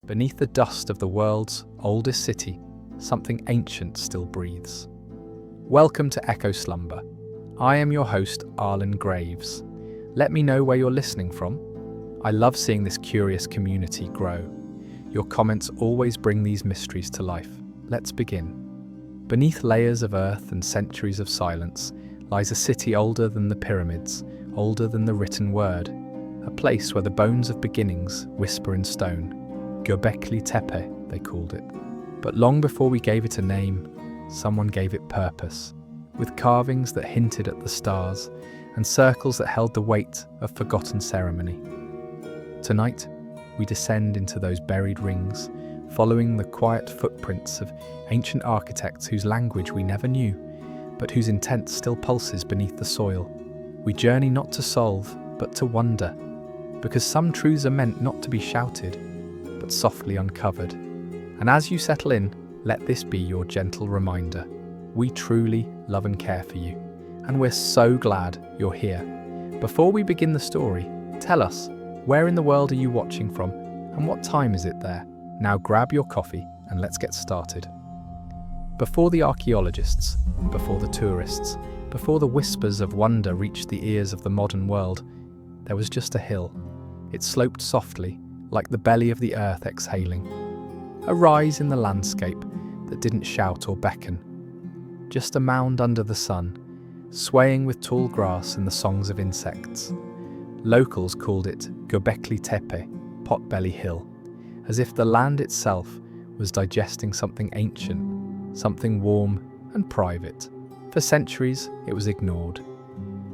Beneath the dust of the world's oldest city, something ancient still breathes. Welcome to Echo Slumber. I am your host, Arlen Graves. Let me know where you're listening from. I love seeing this curious community grow. Your comments always bring these mysteries to life. Let's begin. Beneath layers of earth and centuries of silence lies a city older than the pyramids, older than the written word, a place where the bones of beginnings whisper in stone. Göbekli Tepe, they called it. But long before we gave it a name, someone gave it purpose, with carvings that hinted at the stars and circles that held the weight of forgotten ceremony. Tonight, we descend into those buried rings, following the quiet footprints of ancient architects whose language we never knew, but whose intent still pulses beneath the soil. We journey not to solve, but to wonder, because some truths are meant not to be shouted, but softly uncovered. And as you settle in, let this be your gentle reminder. We truly love and care for you, and we're so glad you're here. Before we begin the story, tell us, where in the world are you watching from, and what time is it there? Now grab your coffee and let's get started. Before the archaeologists, before the tourists, before the whispers of wonder reached the ears of the modern world, there was just a hill. It sloped softly, like the belly of the earth exhaling. A rise in the landscape that didn't shout or beckon. Just a mound under the sun, swaying with tall grass and the songs of insects. Locals called it Göbekli Tepe, Potbelly Hill, as if the land itself was digesting something ancient, something warm and private. For centuries, it was ignored.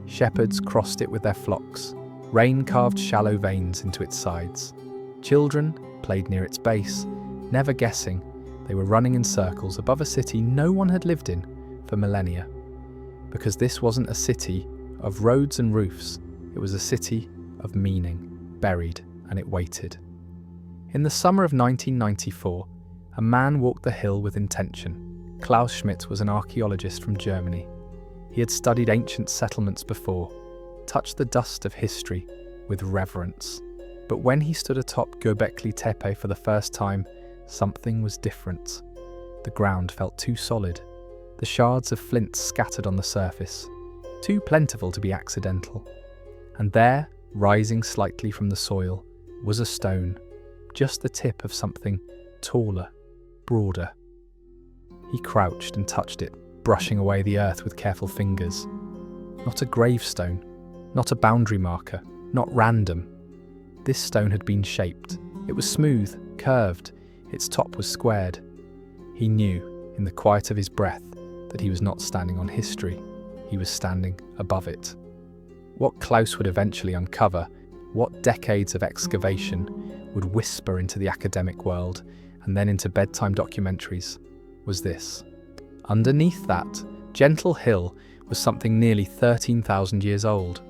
Shepherds crossed it with their flocks. Rain carved shallow veins into its sides. Children played near its base, never guessing they were running in circles above a city no one had lived in for millennia. Because this wasn't a city of roads and roofs, it was a city of meaning, buried, and it waited. In the summer of 1994, a man walked the hill with intention. Klaus Schmidt was an archaeologist from Germany. He had studied ancient settlements before, touched the dust of history with reverence. But when he stood atop Göbekli Tepe for the first time, something was different. The ground felt too solid, the shards of flint scattered on the surface, too plentiful to be accidental. And there, rising slightly from the soil, was a stone, just the tip of something taller, broader. He crouched and touched it, brushing away the earth with careful fingers. Not a gravestone, not a boundary marker, not random. This stone had been shaped. It was smooth, curved, its top was squared. He knew, in the quiet of his breath, that he was not standing on history, he was standing above it. What Klaus would eventually uncover, what decades of excavation would whisper into the academic world and then into bedtime documentaries, was this. Underneath that gentle hill was something nearly 13,000 years old,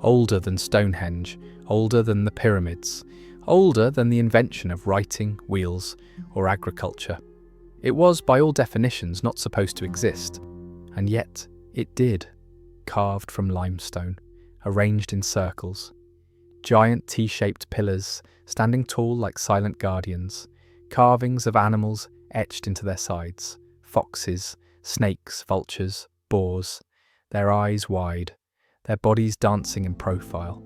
older than Stonehenge, older than the pyramids, older than the invention of writing, wheels, or agriculture. It was, by all definitions, not supposed to exist, and yet it did, carved from limestone, arranged in circles. Giant T-shaped pillars, standing tall like silent guardians, carvings of animals etched into their sides, foxes, snakes, vultures, boars, their eyes wide, their bodies dancing in profile.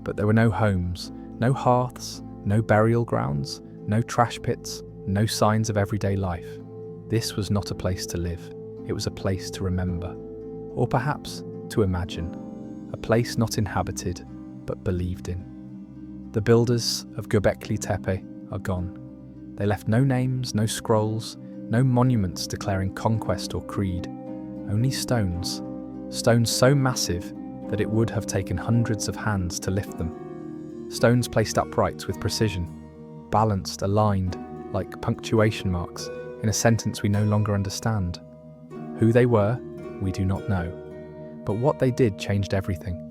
But there were no homes, no hearths, no burial grounds, no trash pits, no signs of everyday life. This was not a place to live, it was a place to remember, or perhaps to imagine, a place not inhabited, but believed in. The builders of Göbekli Tepe are gone. They left no names, no scrolls, no monuments declaring conquest or creed, only stones, stones so massive that it would have taken hundreds of hands to lift them. Stones placed upright with precision, balanced, aligned, like punctuation marks in a sentence we no longer understand. Who they were, we do not know. But what they did changed everything.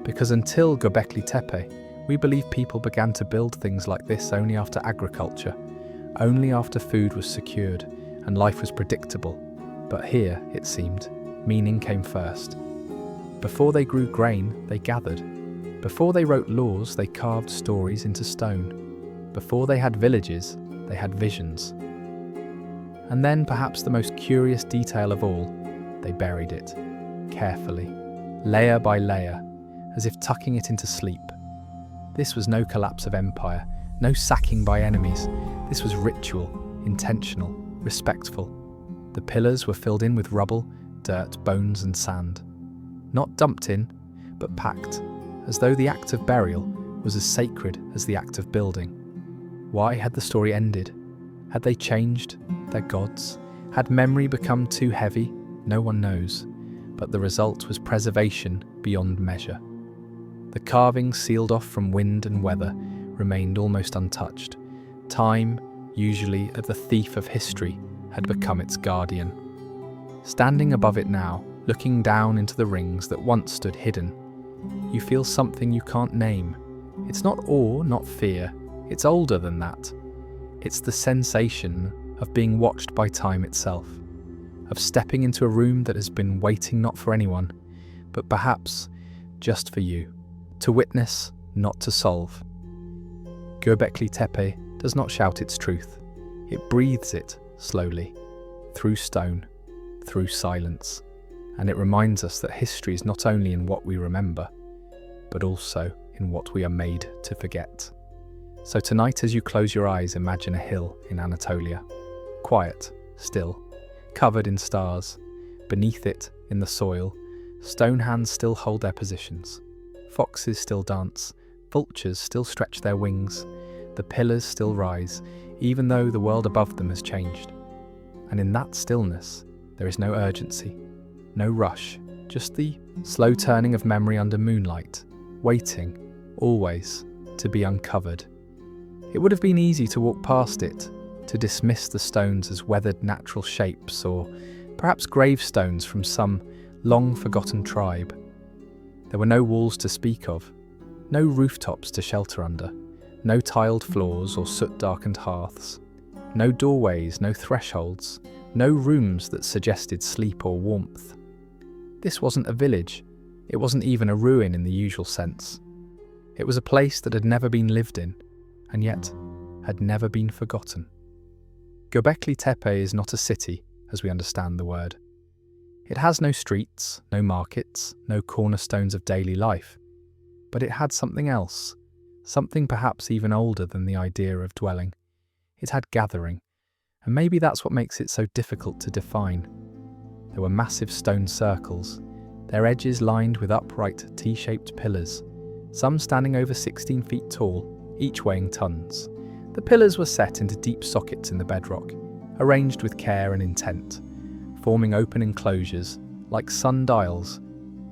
Because until Göbekli Tepe, we believe people began to build things like this only after agriculture, only after food was secured and life was predictable. But here, it seemed, meaning came first. Before they grew grain, they gathered. Before they wrote laws, they carved stories into stone. Before they had villages, they had visions. And then, perhaps the most curious detail of all, they buried it, carefully, layer by layer, as if tucking it into sleep. This was no collapse of empire, no sacking by enemies. This was ritual, intentional, respectful. The pillars were filled in with rubble, dirt, bones and sand. Not dumped in, but packed, as though the act of burial was as sacred as the act of building. Why had the story ended? Had they changed, their gods? Had memory become too heavy? No one knows, but the result was preservation beyond measure. The carvings sealed off from wind and weather remained almost untouched. Time, usually the thief of history, had become its guardian. Standing above it now, looking down into the rings that once stood hidden, you feel something you can't name. It's not awe, not fear. It's older than that. It's the sensation of being watched by time itself, of stepping into a room that has been waiting not for anyone, but perhaps just for you, to witness, not to solve. Göbekli Tepe does not shout its truth. It breathes it slowly, through stone, through silence, and it reminds us that history is not only in what we remember, but also in what we are made to forget. So tonight, as you close your eyes, imagine a hill in Anatolia, quiet, still, covered in stars. Beneath it, in the soil, stone hands still hold their positions. Foxes still dance, vultures still stretch their wings, the pillars still rise, even though the world above them has changed. And in that stillness, there is no urgency, no rush, just the slow turning of memory under moonlight, waiting, always, to be uncovered. It would have been easy to walk past it, to dismiss the stones as weathered natural shapes or perhaps gravestones from some long-forgotten tribe. There were no walls to speak of, no rooftops to shelter under, no tiled floors or soot-darkened hearths, no doorways, no thresholds, no rooms that suggested sleep or warmth. This wasn't a village. It wasn't even a ruin in the usual sense. It was a place that had never been lived in, and yet had never been forgotten. Göbekli Tepe is not a city, as we understand the word. It has no streets, no markets, no cornerstones of daily life, but it had something else, something perhaps even older than the idea of dwelling. It had gathering, and maybe that's what makes it so difficult to define. There were massive stone circles, their edges lined with upright T-shaped pillars, some standing over 16 feet tall, each weighing tons. The pillars were set into deep sockets in the bedrock, arranged with care and intent, forming open enclosures like sundials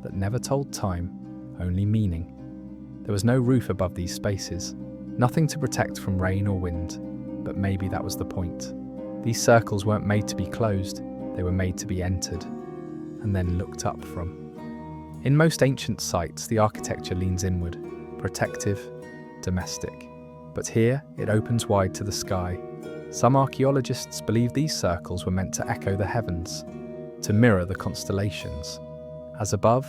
that never told time, only meaning. There was no roof above these spaces, nothing to protect from rain or wind, but maybe that was the point. These circles weren't made to be closed, they were made to be entered, and then looked up from. In most ancient sites, the architecture leans inward, protective, domestic. But here, it opens wide to the sky. Some archaeologists believe these circles were meant to echo the heavens, to mirror the constellations. As above,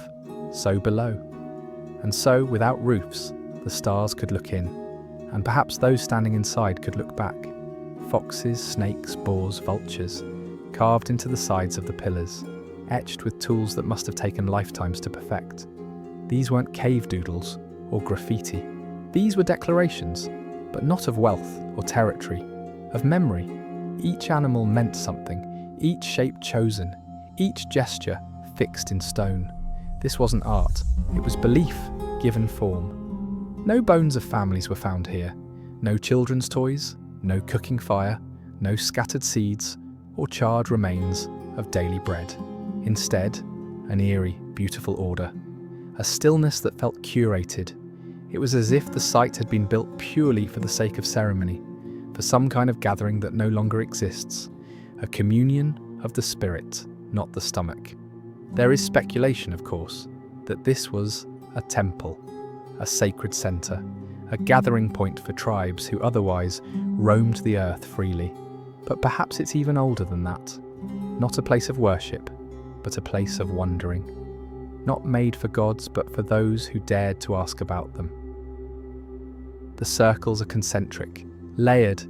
so below. And so, without roofs, the stars could look in, and perhaps those standing inside could look back. Foxes, snakes, boars, vultures, carved into the sides of the pillars, etched with tools that must have taken lifetimes to perfect. These weren't cave doodles or graffiti. These were declarations, but not of wealth or territory, of memory. Each animal meant something, each shape chosen, each gesture fixed in stone. This wasn't art, it was belief given form. No bones of families were found here, no children's toys, no cooking fire, no scattered seeds or charred remains of daily bread. Instead, an eerie, beautiful order, a stillness that felt curated. It was as if the site had been built purely for the sake of ceremony, for some kind of gathering that no longer exists, a communion of the spirit, not the stomach. There is speculation, of course, that this was a temple, a sacred center, a gathering point for tribes who otherwise roamed the earth freely. But perhaps it's even older than that. Not a place of worship, but a place of wondering. Not made for gods, but for those who dared to ask about them. The circles are concentric, layered,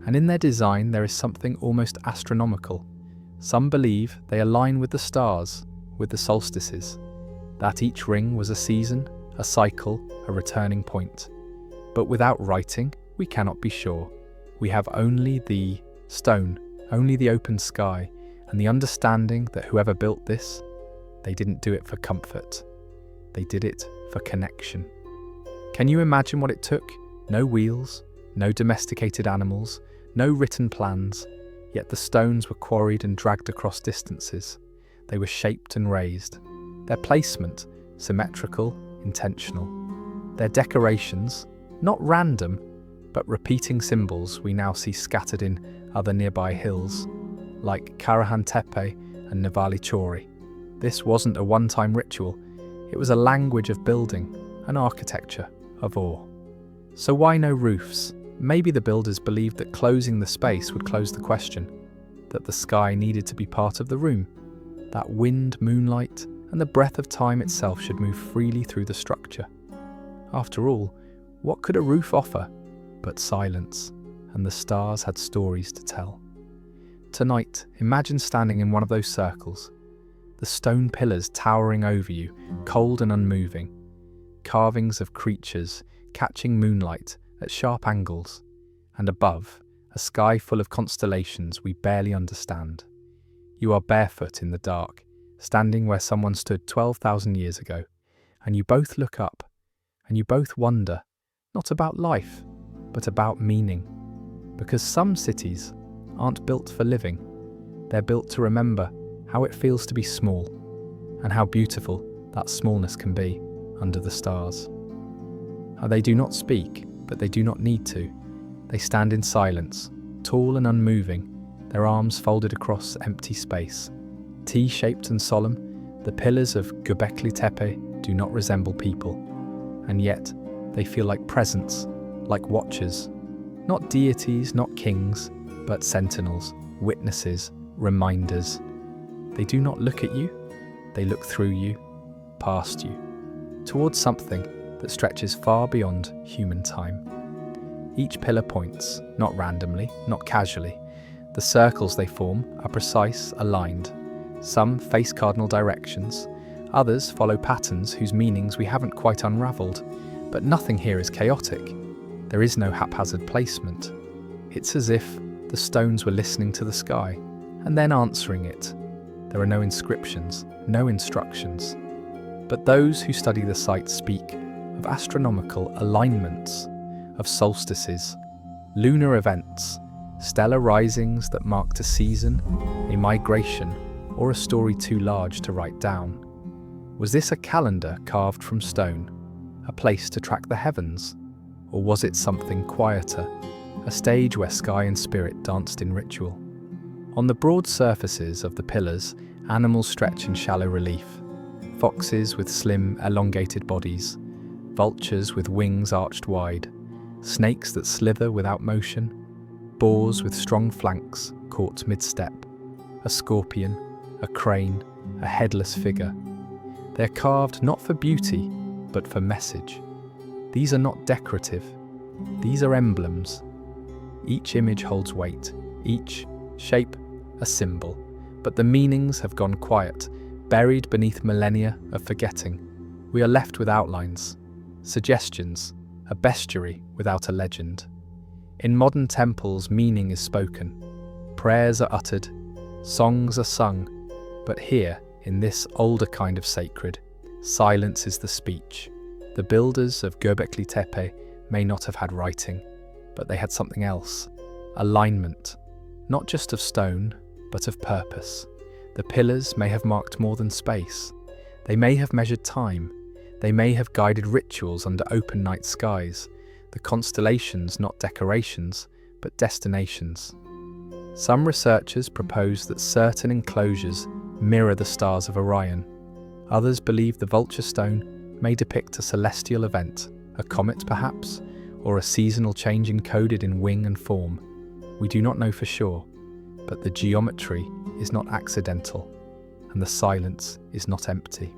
and in their design there is something almost astronomical. Some believe they align with the stars, with the solstices, that each ring was a season, a cycle, a returning point. But without writing, we cannot be sure. We have only the stone, only the open sky, and the understanding that whoever built this, they didn't do it for comfort. They did it for connection. Can you imagine what it took? No wheels, no domesticated animals, no written plans, yet the stones were quarried and dragged across distances. They were shaped and raised. Their placement, symmetrical, intentional. Their decorations, not random, but repeating symbols we now see scattered in other nearby hills, like Karahan Tepe and Navali Chori. This wasn't a one-time ritual, it was a language of building, an architecture of awe. So why no roofs? Maybe the builders believed that closing the space would close the question, that the sky needed to be part of the room, that wind, moonlight, and the breath of time itself should move freely through the structure. After all, what could a roof offer but silence, and the stars had stories to tell. Tonight, imagine standing in one of those circles, the stone pillars towering over you, cold and unmoving, carvings of creatures catching moonlight at sharp angles, and above, a sky full of constellations we barely understand. You are barefoot in the dark, standing where someone stood 12,000 years ago, and you both look up, and you both wonder, not about life, but about meaning. Because some cities aren't built for living, they're built to remember how it feels to be small, and how beautiful that smallness can be under the stars. They do not speak, but they do not need to. They stand in silence, tall and unmoving, their arms folded across empty space. T-shaped and solemn, the pillars of Göbekli Tepe do not resemble people, and yet they feel like presence, like watchers. Not deities, not kings, but sentinels, witnesses, reminders. They do not look at you, they look through you, past you, towards something that stretches far beyond human time. Each pillar points, not randomly, not casually. The circles they form are precise, aligned. Some face cardinal directions, others follow patterns whose meanings we haven't quite unravelled. But nothing here is chaotic. There is no haphazard placement. It's as if the stones were listening to the sky and then answering it. There are no inscriptions, no instructions. But those who study the site speak of astronomical alignments, of solstices, lunar events, stellar risings that marked a season, a migration, or a story too large to write down. Was this a calendar carved from stone, a place to track the heavens? Or was it something quieter, a stage where sky and spirit danced in ritual? On the broad surfaces of the pillars, animals stretch in shallow relief. Foxes with slim, elongated bodies, vultures with wings arched wide, snakes that slither without motion, boars with strong flanks caught mid-step, a scorpion, a crane, a headless figure. They are carved not for beauty, but for message. These are not decorative, these are emblems. Each image holds weight, each shape a symbol, but the meanings have gone quiet, buried beneath millennia of forgetting. We are left with outlines, suggestions, a bestiary without a legend. In modern temples, meaning is spoken, prayers are uttered, songs are sung, but here, in this older kind of sacred, silence is the speech. The builders of Göbekli Tepe may not have had writing, but they had something else, alignment, not just of stone, but of purpose. The pillars may have marked more than space. They may have measured time. They may have guided rituals under open night skies. The constellations, not decorations, but destinations. Some researchers propose that certain enclosures mirror the stars of Orion. Others believe the vulture stone may depict a celestial event, a comet perhaps, or a seasonal change encoded in wing and form. We do not know for sure, but the geometry is not accidental, and the silence is not empty.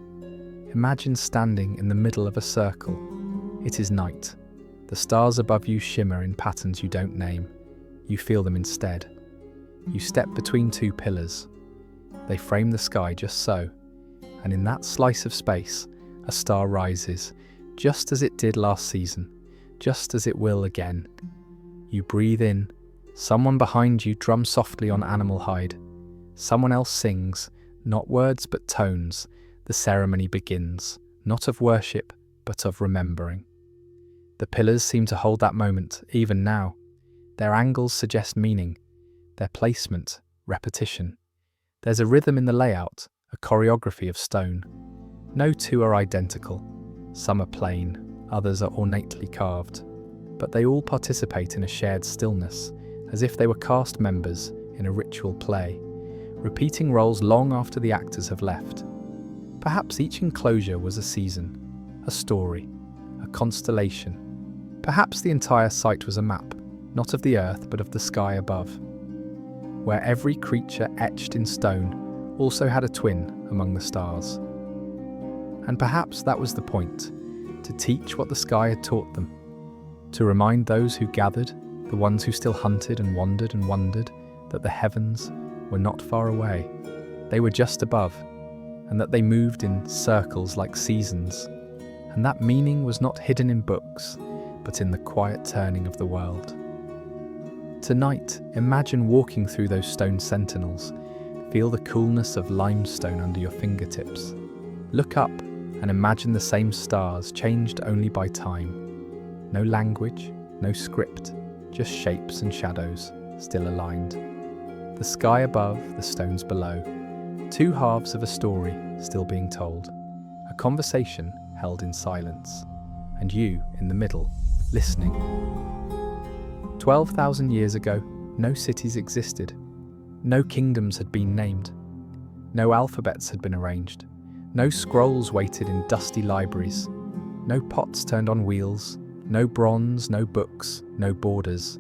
Imagine standing in the middle of a circle. It is night. The The stars above you shimmer in patterns you don't name. You feel them instead. You step between two pillars. They frame the sky just so, and in that slice of space, a star rises, just as it did last season, just as it will again. You breathe in. Someone behind you drums softly on animal hide. Someone else sings, not words but tones. The ceremony begins, not of worship, but of remembering. The pillars seem to hold that moment, even now. Their angles suggest meaning, their placement, repetition. There's a rhythm in the layout, a choreography of stone. No two are identical. Some are plain, others are ornately carved. But they all participate in a shared stillness, as if they were cast members in a ritual play, repeating roles long after the actors have left. Perhaps each enclosure was a season, a story, a constellation. Perhaps the entire site was a map, not of the earth but of the sky above, where every creature etched in stone also had a twin among the stars. And perhaps that was the point, to teach what the sky had taught them, to remind those who gathered, the ones who still hunted and wandered and wondered, that the heavens were not far away. They were just above, and that they moved in circles like seasons, and that meaning was not hidden in books, but in the quiet turning of the world. Tonight, imagine walking through those stone sentinels. Feel the coolness of limestone under your fingertips. Look up and imagine the same stars, changed only by time. No language, no script, just shapes and shadows, still aligned. The sky above, the stones below. Two halves of a story still being told. A conversation held in silence. And you, in the middle, listening. 12,000 years ago, no cities existed. No kingdoms had been named. No alphabets had been arranged. No scrolls waited in dusty libraries. No pots turned on wheels. No bronze, no books, no borders.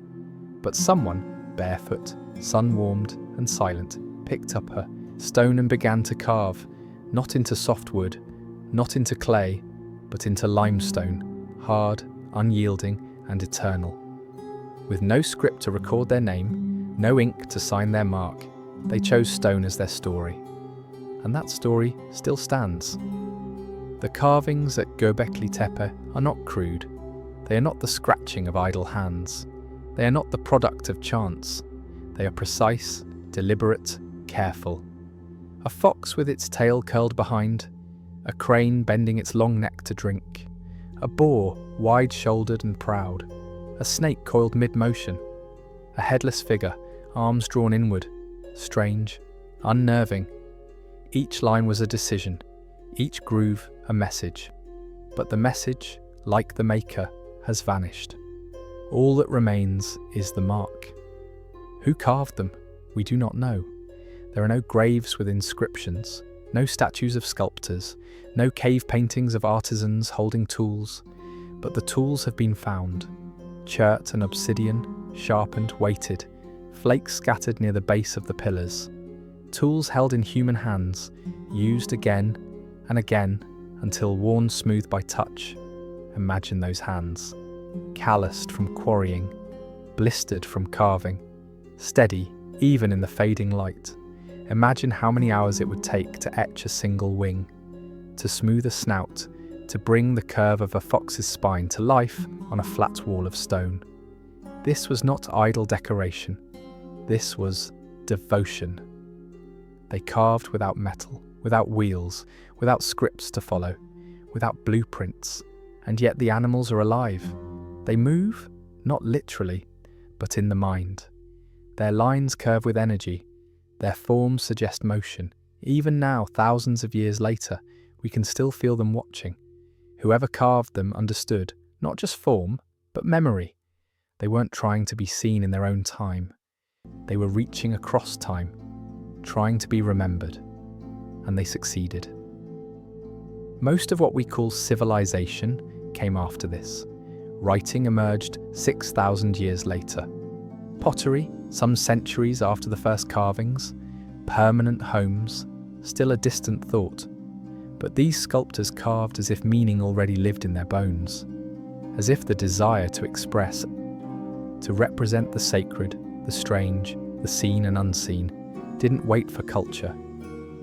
But someone, barefoot, sun-warmed and silent, picked up her stone and began to carve, not into softwood, not into clay, but into limestone, hard, unyielding and eternal. With no script to record their name, no ink to sign their mark, they chose stone as their story. And that story still stands. The carvings at Göbekli Tepe are not crude. They are not the scratching of idle hands. They are not the product of chance. They are precise, deliberate, careful. A fox with its tail curled behind, a crane bending its long neck to drink, a boar wide-shouldered and proud, a snake coiled mid-motion, a headless figure, arms drawn inward, strange, unnerving. Each line was a decision, each groove a message. But the message, like the maker, has vanished. All that remains is the mark. Who carved them? We do not know. There are no graves with inscriptions, no statues of sculptors, no cave paintings of artisans holding tools, but the tools have been found. Chert and obsidian, sharpened, weighted, flakes scattered near the base of the pillars. Tools held in human hands, used again and again until worn smooth by touch. Imagine those hands, calloused from quarrying, blistered from carving, steady even in the fading light. Imagine how many hours it would take to etch a single wing, to smooth a snout, to bring the curve of a fox's spine to life on a flat wall of stone. This was not idle decoration. This was devotion. They carved without metal, without wheels, without scripts to follow, without blueprints, and yet the animals are alive. They move, not literally, but in the mind. Their lines curve with energy. Their forms suggest motion. Even now, thousands of years later, we can still feel them watching. Whoever carved them understood, not just form, but memory. They weren't trying to be seen in their own time. They were reaching across time, trying to be remembered. And they succeeded. Most of what we call civilization came after this. Writing emerged 6,000 years later. Pottery, some centuries after the first carvings. Permanent homes, still a distant thought. But these sculptors carved as if meaning already lived in their bones. as if the desire to express, to represent the sacred, the strange, the seen and unseen, didn't wait for culture.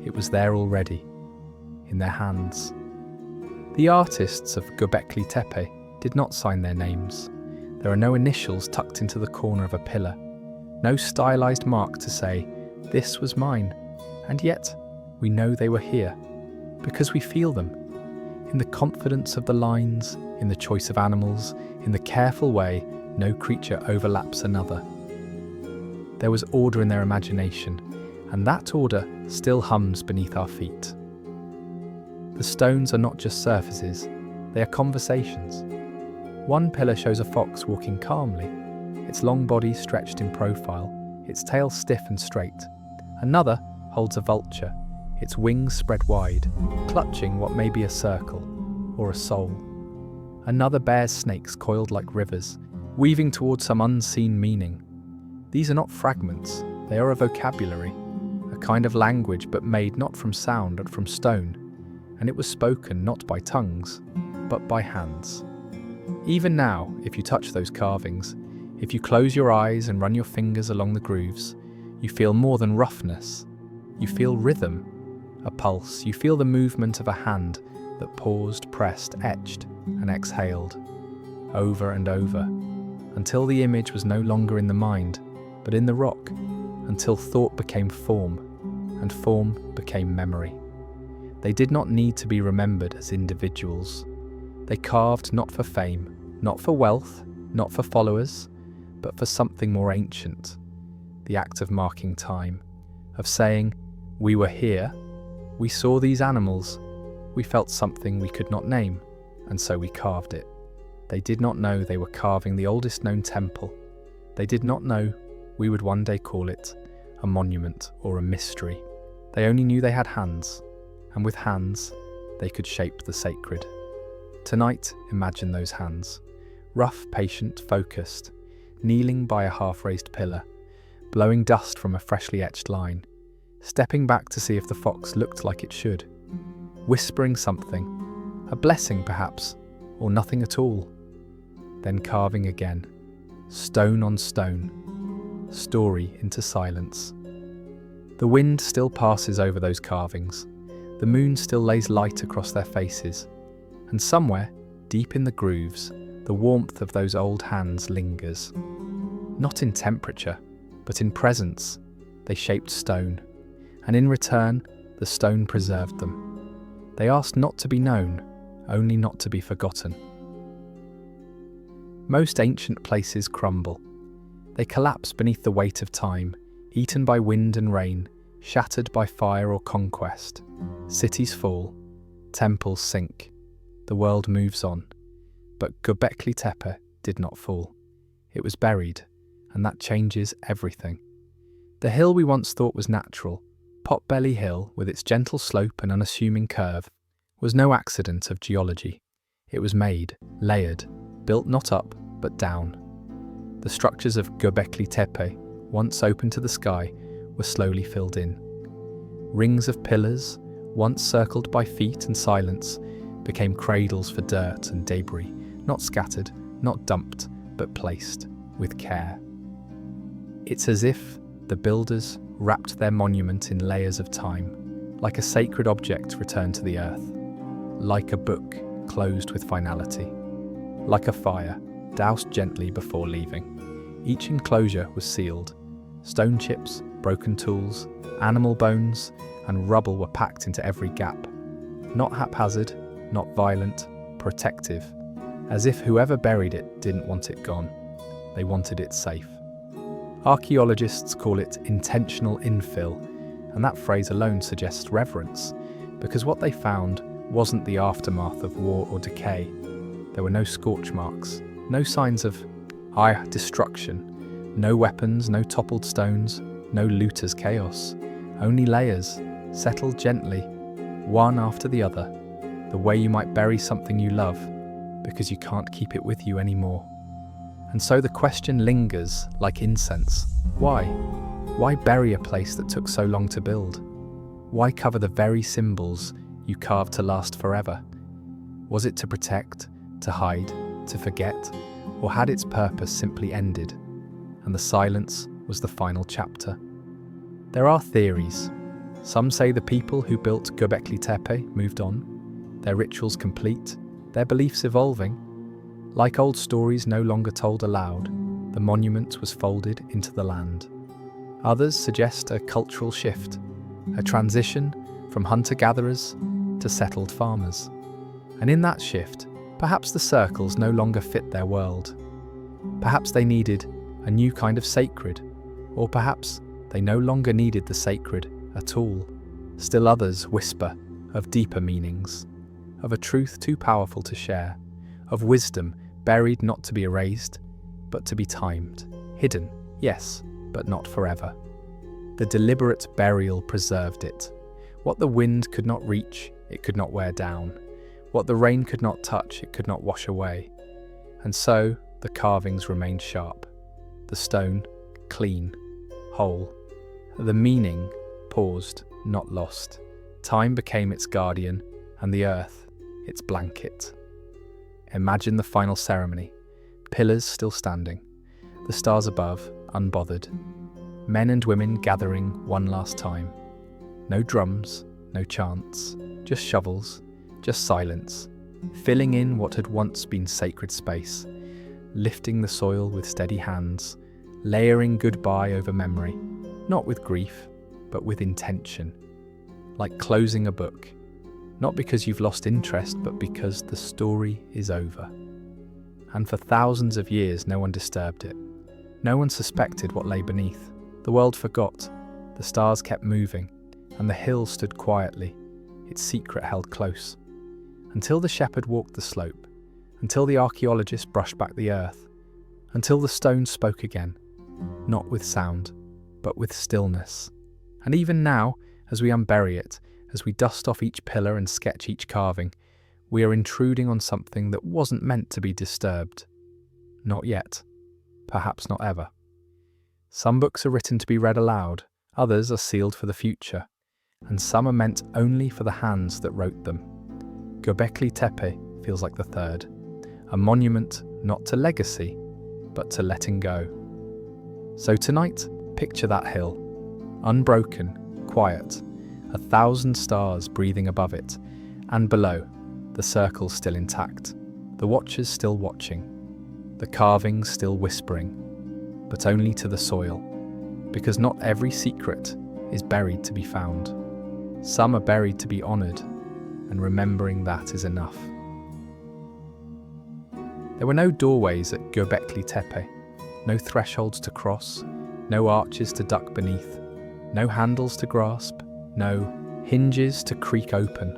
It was there already, in their hands. The artists of Göbekli Tepe did not sign their names. There are no initials tucked into the corner of a pillar, no stylized mark to say, "This was mine," and yet we know they were here, because we feel them, in the confidence of the lines, in the choice of animals, in the careful way no creature overlaps another. There was order in their imagination, and that order still hums beneath our feet. The stones are not just surfaces, they are conversations. One pillar shows a fox walking calmly, its long body stretched in profile, its tail stiff and straight. Another holds a vulture, its wings spread wide, clutching what may be a circle or a soul. Another bears snakes coiled like rivers, weaving towards some unseen meaning. These are not fragments, they are a vocabulary, a kind of language but made not from sound but from stone, and it was spoken not by tongues, but by hands. Even now, if you touch those carvings, if you close your eyes and run your fingers along the grooves, you feel more than roughness. You feel rhythm, a pulse. You feel the movement of a hand that paused, pressed, etched, and exhaled, over and over, until the image was no longer in the mind, but in the rock, until thought became form, and form became memory. They did not need to be remembered as individuals. They carved not for fame, not for wealth, not for followers, but for something more ancient. The act of marking time, of saying, we were here, we saw these animals, we felt something we could not name, and so we carved it. They did not know they were carving the oldest known temple. They did not know we would one day call it a monument or a mystery. They only knew they had hands, and with hands, they could shape the sacred. Tonight, imagine those hands, rough, patient, focused, kneeling by a half-raised pillar, blowing dust from a freshly etched line, stepping back to see if the fox looked like it should, whispering something, a blessing perhaps, or nothing at all, then carving again, stone on stone, story into silence. The wind still passes over those carvings, the moon still lays light across their faces, and somewhere, deep in the grooves, the warmth of those old hands lingers. Not in temperature, but in presence, they shaped stone, and in return, the stone preserved them. They asked not to be known, only not to be forgotten. Most ancient places crumble. They collapse beneath the weight of time, eaten by wind and rain, shattered by fire or conquest. Cities fall, temples sink, the world moves on. But Göbekli Tepe did not fall. It was buried, and that changes everything. The hill we once thought was natural, Potbelly Hill, with its gentle slope and unassuming curve, was no accident of geology. It was made, layered, built not up, but down. The structures of Göbekli Tepe, once open to the sky, were slowly filled in. Rings of pillars, once circled by feet and silence, became cradles for dirt and debris, not scattered, not dumped, but placed with care. It's as if the builders wrapped their monument in layers of time, like a sacred object returned to the earth, like a book closed with finality, like a fire doused gently before leaving. Each enclosure was sealed. Stone chips, broken tools, animal bones, and rubble were packed into every gap. Not haphazard, not violent, protective, as if whoever buried it didn't want it gone. They wanted it safe. Archaeologists call it intentional infill, and that phrase alone suggests reverence, because what they found wasn't the aftermath of war or decay. There were no scorch marks, no signs of destruction, no weapons, no toppled stones, no looters' chaos, only layers, settled gently, one after the other, the way you might bury something you love, because you can't keep it with you anymore. And so the question lingers like incense. Why? Why bury a place that took so long to build? Why cover the very symbols you carved to last forever? Was it to protect, to hide, to forget, or had its purpose simply ended, and the silence was the final chapter? There are theories. Some say the people who built Göbekli Tepe moved on, their rituals complete, their beliefs evolving. Like old stories no longer told aloud, the monument was folded into the land. Others suggest a cultural shift, a transition from hunter-gatherers to settled farmers. And in that shift, perhaps the circles no longer fit their world. Perhaps they needed a new kind of sacred, or perhaps they no longer needed the sacred at all. Still others whisper of deeper meanings, of a truth too powerful to share, of wisdom buried not to be erased, but to be timed, hidden, yes, but not forever. The deliberate burial preserved it. What the wind could not reach, it could not wear down. What the rain could not touch, it could not wash away. And so the carvings remained sharp, the stone clean, whole. The meaning paused, not lost. Time became its guardian, and the earth its blanket. Imagine the final ceremony. Pillars still standing, the stars above, unbothered. Men and women gathering one last time. No drums, no chants, just shovels, just silence, filling in what had once been sacred space, lifting the soil with steady hands, layering goodbye over memory, not with grief, but with intention. Like closing a book, not because you've lost interest, but because the story is over. And for thousands of years, no one disturbed it. No one suspected what lay beneath. The world forgot, the stars kept moving, and the hill stood quietly, its secret held close. Until the shepherd walked the slope, until the archaeologist brushed back the earth, until the stone spoke again, not with sound, but with stillness. And even now, as we unbury it, as we dust off each pillar and sketch each carving, we are intruding on something that wasn't meant to be disturbed. Not yet. Perhaps not ever. Some books are written to be read aloud, others are sealed for the future, and some are meant only for the hands that wrote them. Göbekli Tepe feels like the third, a monument not to legacy, but to letting go. So tonight, picture that hill, unbroken, quiet, 1,000 stars breathing above it, and below, the circle still intact, the watchers still watching, the carvings still whispering, but only to the soil, because not every secret is buried to be found. Some are buried to be honoured, and remembering that is enough. There were no doorways at Göbekli Tepe, no thresholds to cross, no arches to duck beneath, no handles to grasp, no hinges to creak open.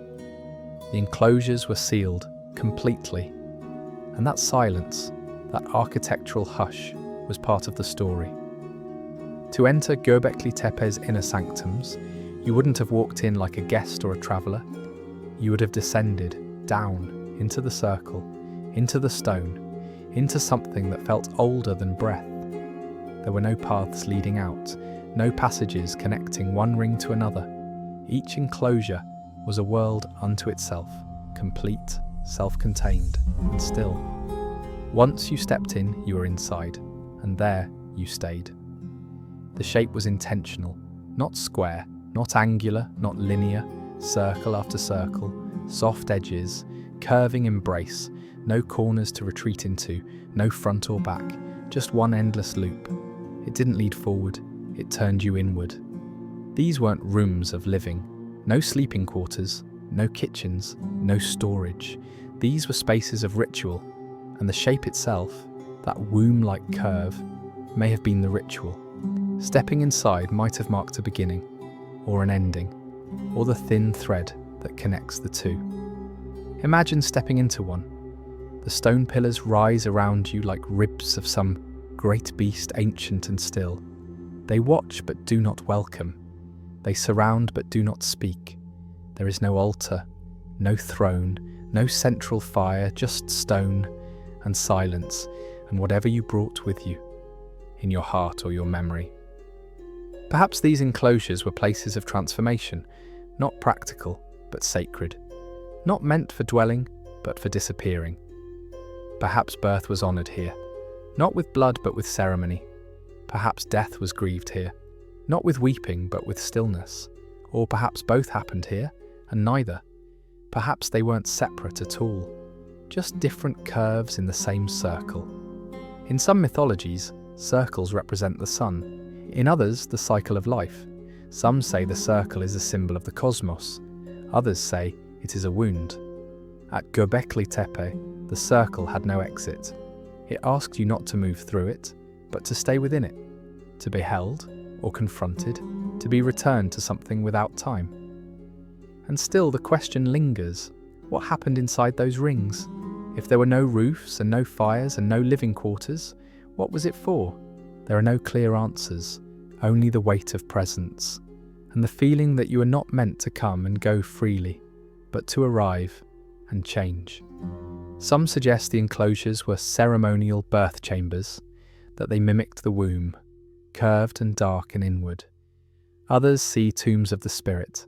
The enclosures were sealed completely, and that silence, that architectural hush, was part of the story. To enter Göbekli Tepe's inner sanctums, you wouldn't have walked in like a guest or a traveller. You would have descended down into the circle, into the stone, into something that felt older than breath. There were no paths leading out, no passages connecting one ring to another. Each enclosure was a world unto itself, complete, self-contained, and still. Once you stepped in, you were inside, and there you stayed. The shape was intentional, not square, not angular, not linear, circle after circle, soft edges, curving embrace, no corners to retreat into, no front or back, just one endless loop. It didn't lead forward, it turned you inward. These weren't rooms of living, no sleeping quarters, no kitchens, no storage. These were spaces of ritual, and the shape itself, that womb-like curve, may have been the ritual. Stepping inside might have marked a beginning, or an ending, or the thin thread that connects the two. Imagine stepping into one. The stone pillars rise around you like ribs of some great beast, ancient and still. They watch but do not welcome. They surround but do not speak. There is no altar, no throne, no central fire, just stone and silence and whatever you brought with you, in your heart or your memory. Perhaps these enclosures were places of transformation, not practical, but sacred. Not meant for dwelling, but for disappearing. Perhaps birth was honoured here, not with blood but with ceremony. Perhaps death was grieved here, not with weeping but with stillness. Or perhaps both happened here, and neither. Perhaps they weren't separate at all, just different curves in the same circle. In some mythologies, circles represent the sun. In others, the cycle of life. Some say the circle is a symbol of the cosmos. Others say it is a wound. At Göbekli Tepe, the circle had no exit. It asked you not to move through it, but to stay within it, to be held or confronted, to be returned to something without time. And still the question lingers, what happened inside those rings? If there were no roofs and no fires and no living quarters, what was it for? There are no clear answers, only the weight of presence, and the feeling that you are not meant to come and go freely, but to arrive and change. Some suggest the enclosures were ceremonial birth chambers, that they mimicked the womb, curved and dark and inward. Others see tombs of the spirit,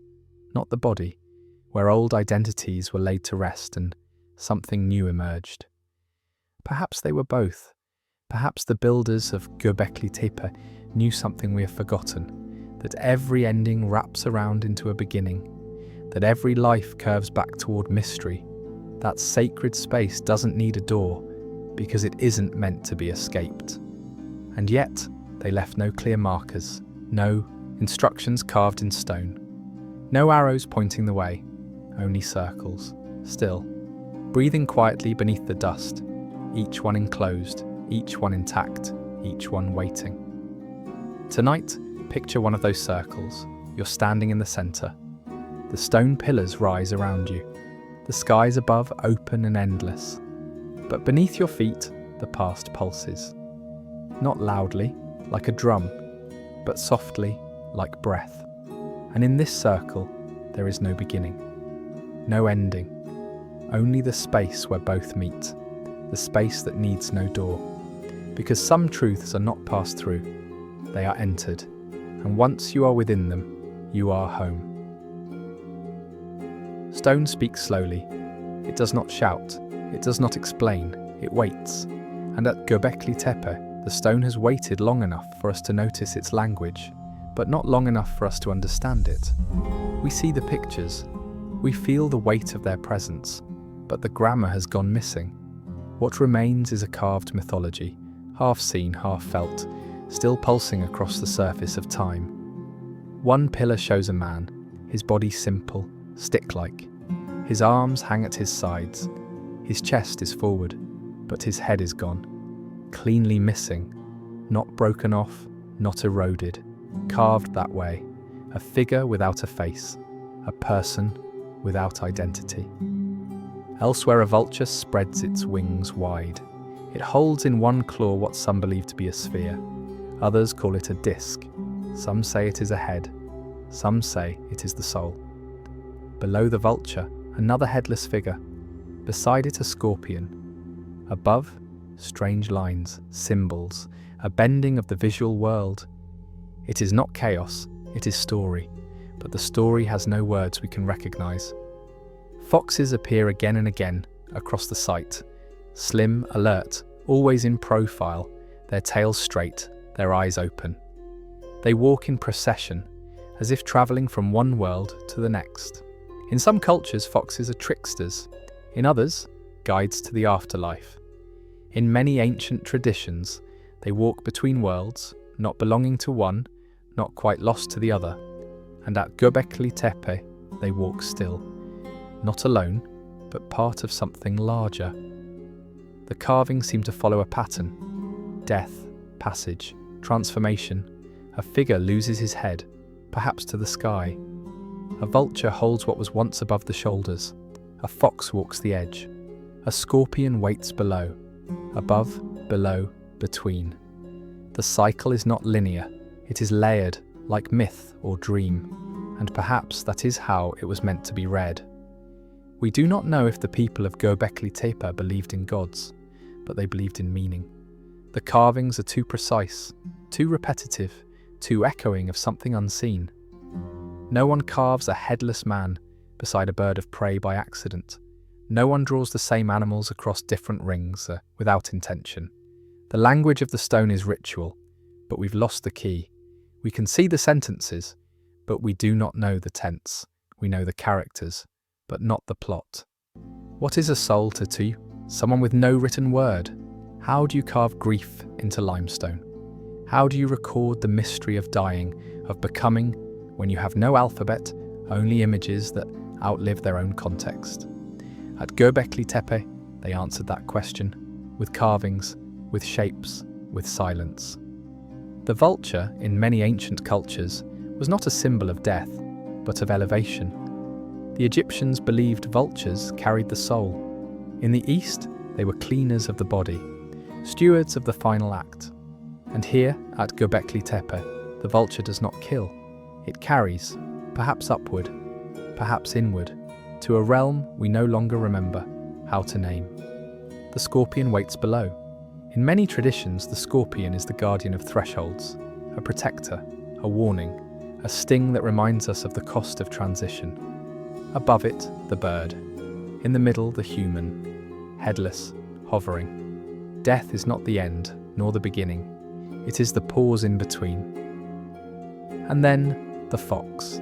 not the body, where old identities were laid to rest and something new emerged. Perhaps they were both. Perhaps the builders of Göbekli Tepe knew something we have forgotten, that every ending wraps around into a beginning, that every life curves back toward mystery. That sacred space doesn't need a door because it isn't meant to be escaped. And yet, they left no clear markers, no instructions carved in stone, no arrows pointing the way, only circles, still, breathing quietly beneath the dust, each one enclosed, each one intact, each one waiting. Tonight, picture one of those circles. You're standing in the center. The stone pillars rise around you. The skies above open and endless. But beneath your feet, the past pulses. Not loudly, like a drum, but softly, like breath. And in this circle, there is no beginning, no ending, only the space where both meet, the space that needs no door. Because some truths are not passed through, they are entered, and once you are within them, you are home. Stone speaks slowly. It does not shout. It does not explain. It waits. And at Göbekli Tepe, the stone has waited long enough for us to notice its language, but not long enough for us to understand it. We see the pictures. We feel the weight of their presence, but the grammar has gone missing. What remains is a carved mythology, half seen, half felt, still pulsing across the surface of time. One pillar shows a man, his body simple, stick-like. His arms hang at his sides. His chest is forward, but his head is gone, cleanly missing, not broken off, not eroded, carved that way, a figure without a face, a person without identity. Elsewhere, a vulture spreads its wings wide. It holds in one claw what some believe to be a sphere. Others call it a disc. Some say it is a head. Some say it is the soul. Below the vulture, another headless figure. Beside it, a scorpion. Above, strange lines, symbols, a bending of the visual world. It is not chaos, it is story, but the story has no words we can recognize. Foxes appear again and again across the site, slim, alert, always in profile, their tails straight, their eyes open. They walk in procession, as if traveling from one world to the next. In some cultures, foxes are tricksters. In others, guides to the afterlife. In many ancient traditions, they walk between worlds, not belonging to one, not quite lost to the other. And at Göbekli Tepe, they walk still, not alone, but part of something larger. The carvings seem to follow a pattern. Death, passage, transformation. A figure loses his head, perhaps to the sky. A vulture holds what was once above the shoulders. A fox walks the edge. A scorpion waits below. Above, below, between. The cycle is not linear. It is layered, like myth or dream. And perhaps that is how it was meant to be read. We do not know if the people of Göbekli Tepe believed in gods, but they believed in meaning. The carvings are too precise, too repetitive, too echoing of something unseen. No one carves a headless man beside a bird of prey by accident. No one draws the same animals across different rings without intention. The language of the stone is ritual, but we've lost the key. We can see the sentences, but we do not know the tense. We know the characters, but not the plot. What is a soul tattoo? Someone with no written word. How do you carve grief into limestone? How do you record the mystery of dying, of becoming, when you have no alphabet, only images that outlive their own context? At Göbekli Tepe, they answered that question, with carvings, with shapes, with silence. The vulture, in many ancient cultures, was not a symbol of death, but of elevation. The Egyptians believed vultures carried the soul. In the East, they were cleaners of the body, stewards of the final act. And here, at Göbekli Tepe, the vulture does not kill. It carries, perhaps upward, perhaps inward, to a realm we no longer remember how to name. The scorpion waits below. In many traditions, the scorpion is the guardian of thresholds, a protector, a warning, a sting that reminds us of the cost of transition. Above it, the bird. In the middle, the human, headless, hovering. Death is not the end, nor the beginning. It is the pause in between. And then, the fox.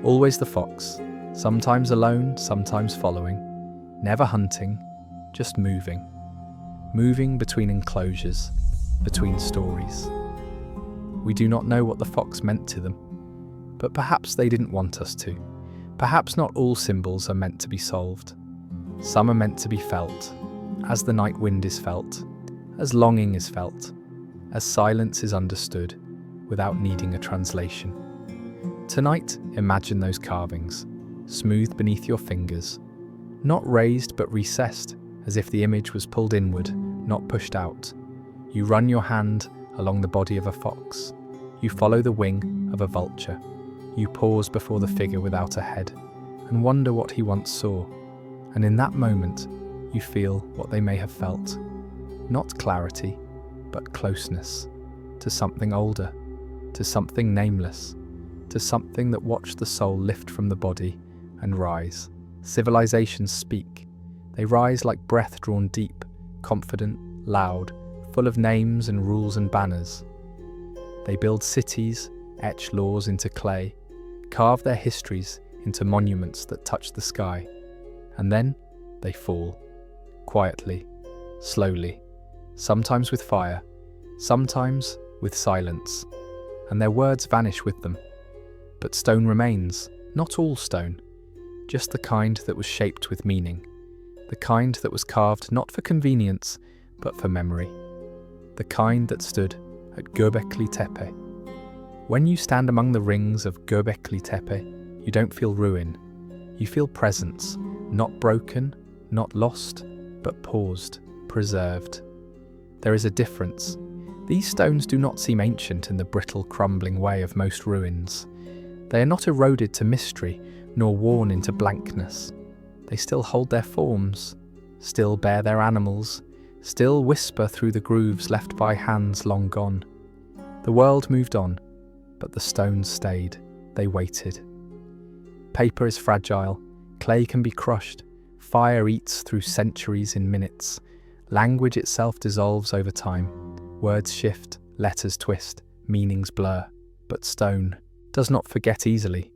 Always the fox, sometimes alone, sometimes following, never hunting, just moving. Moving between enclosures, between stories. We do not know what the fox meant to them, but perhaps they didn't want us to. Perhaps not all symbols are meant to be solved. Some are meant to be felt, as the night wind is felt, as longing is felt, as silence is understood, without needing a translation. Tonight, imagine those carvings, smooth beneath your fingers, not raised but recessed, as if the image was pulled inward, not pushed out. You run your hand along the body of a fox. You follow the wing of a vulture. You pause before the figure without a head and wonder what he once saw. And in that moment, you feel what they may have felt. Not clarity, but closeness to something older, to something nameless, to something that watched the soul lift from the body and rise. Civilizations speak. They rise like breath drawn deep, confident, loud, full of names and rules and banners. They build cities, etch laws into clay, carve their histories into monuments that touch the sky. And then they fall, quietly, slowly, sometimes with fire, sometimes with silence, and their words vanish with them. But stone remains, not all stone, just the kind that was shaped with meaning, the kind that was carved not for convenience, but for memory, the kind that stood at Göbekli Tepe. When you stand among the rings of Göbekli Tepe, you don't feel ruin, you feel presence, not broken, not lost, but paused, preserved. There is a difference. These stones do not seem ancient in the brittle, crumbling way of most ruins. They are not eroded to mystery, nor worn into blankness. They still hold their forms, still bear their animals, still whisper through the grooves left by hands long gone. The world moved on, but the stones stayed. They waited. Paper is fragile, clay can be crushed, fire eats through centuries in minutes. Language itself dissolves over time. Words shift, letters twist, meanings blur. But stone does not forget easily.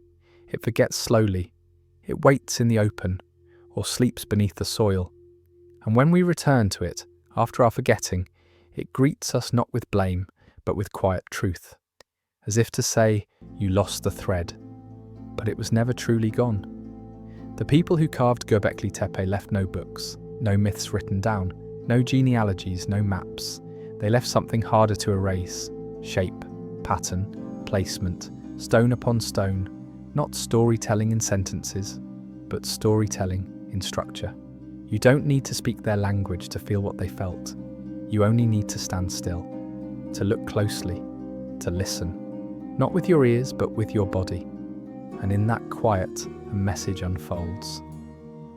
It forgets slowly. It waits in the open, or sleeps beneath the soil. And when we return to it, after our forgetting, it greets us not with blame, but with quiet truth. As if to say, you lost the thread. But it was never truly gone. The people who carved Göbekli Tepe left no books, no myths written down, no genealogies, no maps. They left something harder to erase: shape, pattern, placement, stone upon stone, not storytelling in sentences, but storytelling in structure. You don't need to speak their language to feel what they felt. You only need to stand still, to look closely, to listen, not with your ears, but with your body. And in that quiet, a message unfolds.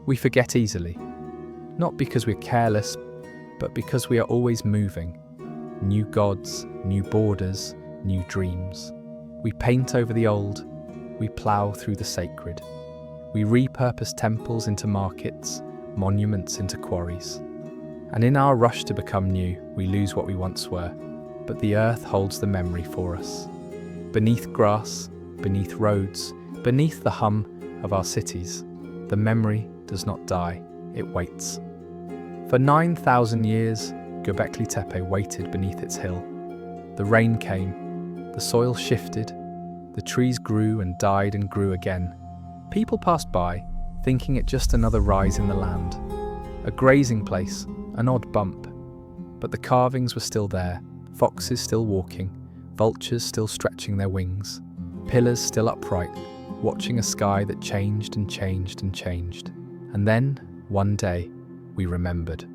We forget easily, not because we're careless, but because we are always moving. New gods, new borders, new dreams. We paint over the old, we plough through the sacred. We repurpose temples into markets, monuments into quarries. And in our rush to become new, we lose what we once were, but the earth holds the memory for us. Beneath grass, beneath roads, beneath the hum of our cities, the memory does not die, it waits. For 9,000 years, Göbekli Tepe waited beneath its hill. The rain came, the soil shifted, the trees grew and died and grew again. People passed by, thinking it just another rise in the land, a grazing place, an odd bump. But the carvings were still there, foxes still walking, vultures still stretching their wings, pillars still upright, watching a sky that changed and changed and changed. And then, one day, we remembered.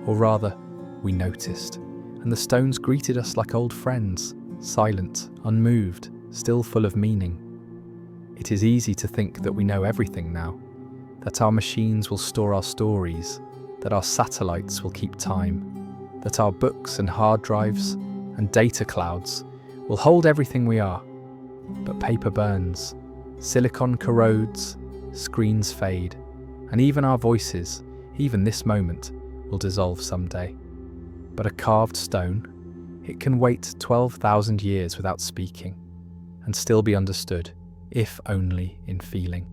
Or rather, we noticed, and the stones greeted us like old friends, silent, unmoved, still full of meaning. It is easy to think that we know everything now, that our machines will store our stories, that our satellites will keep time, that our books and hard drives and data clouds will hold everything we are. But paper burns, silicon corrodes, screens fade, and even our voices, even this moment, will dissolve someday. But a carved stone, it can wait 12,000 years without speaking, and still be understood, if only in feeling.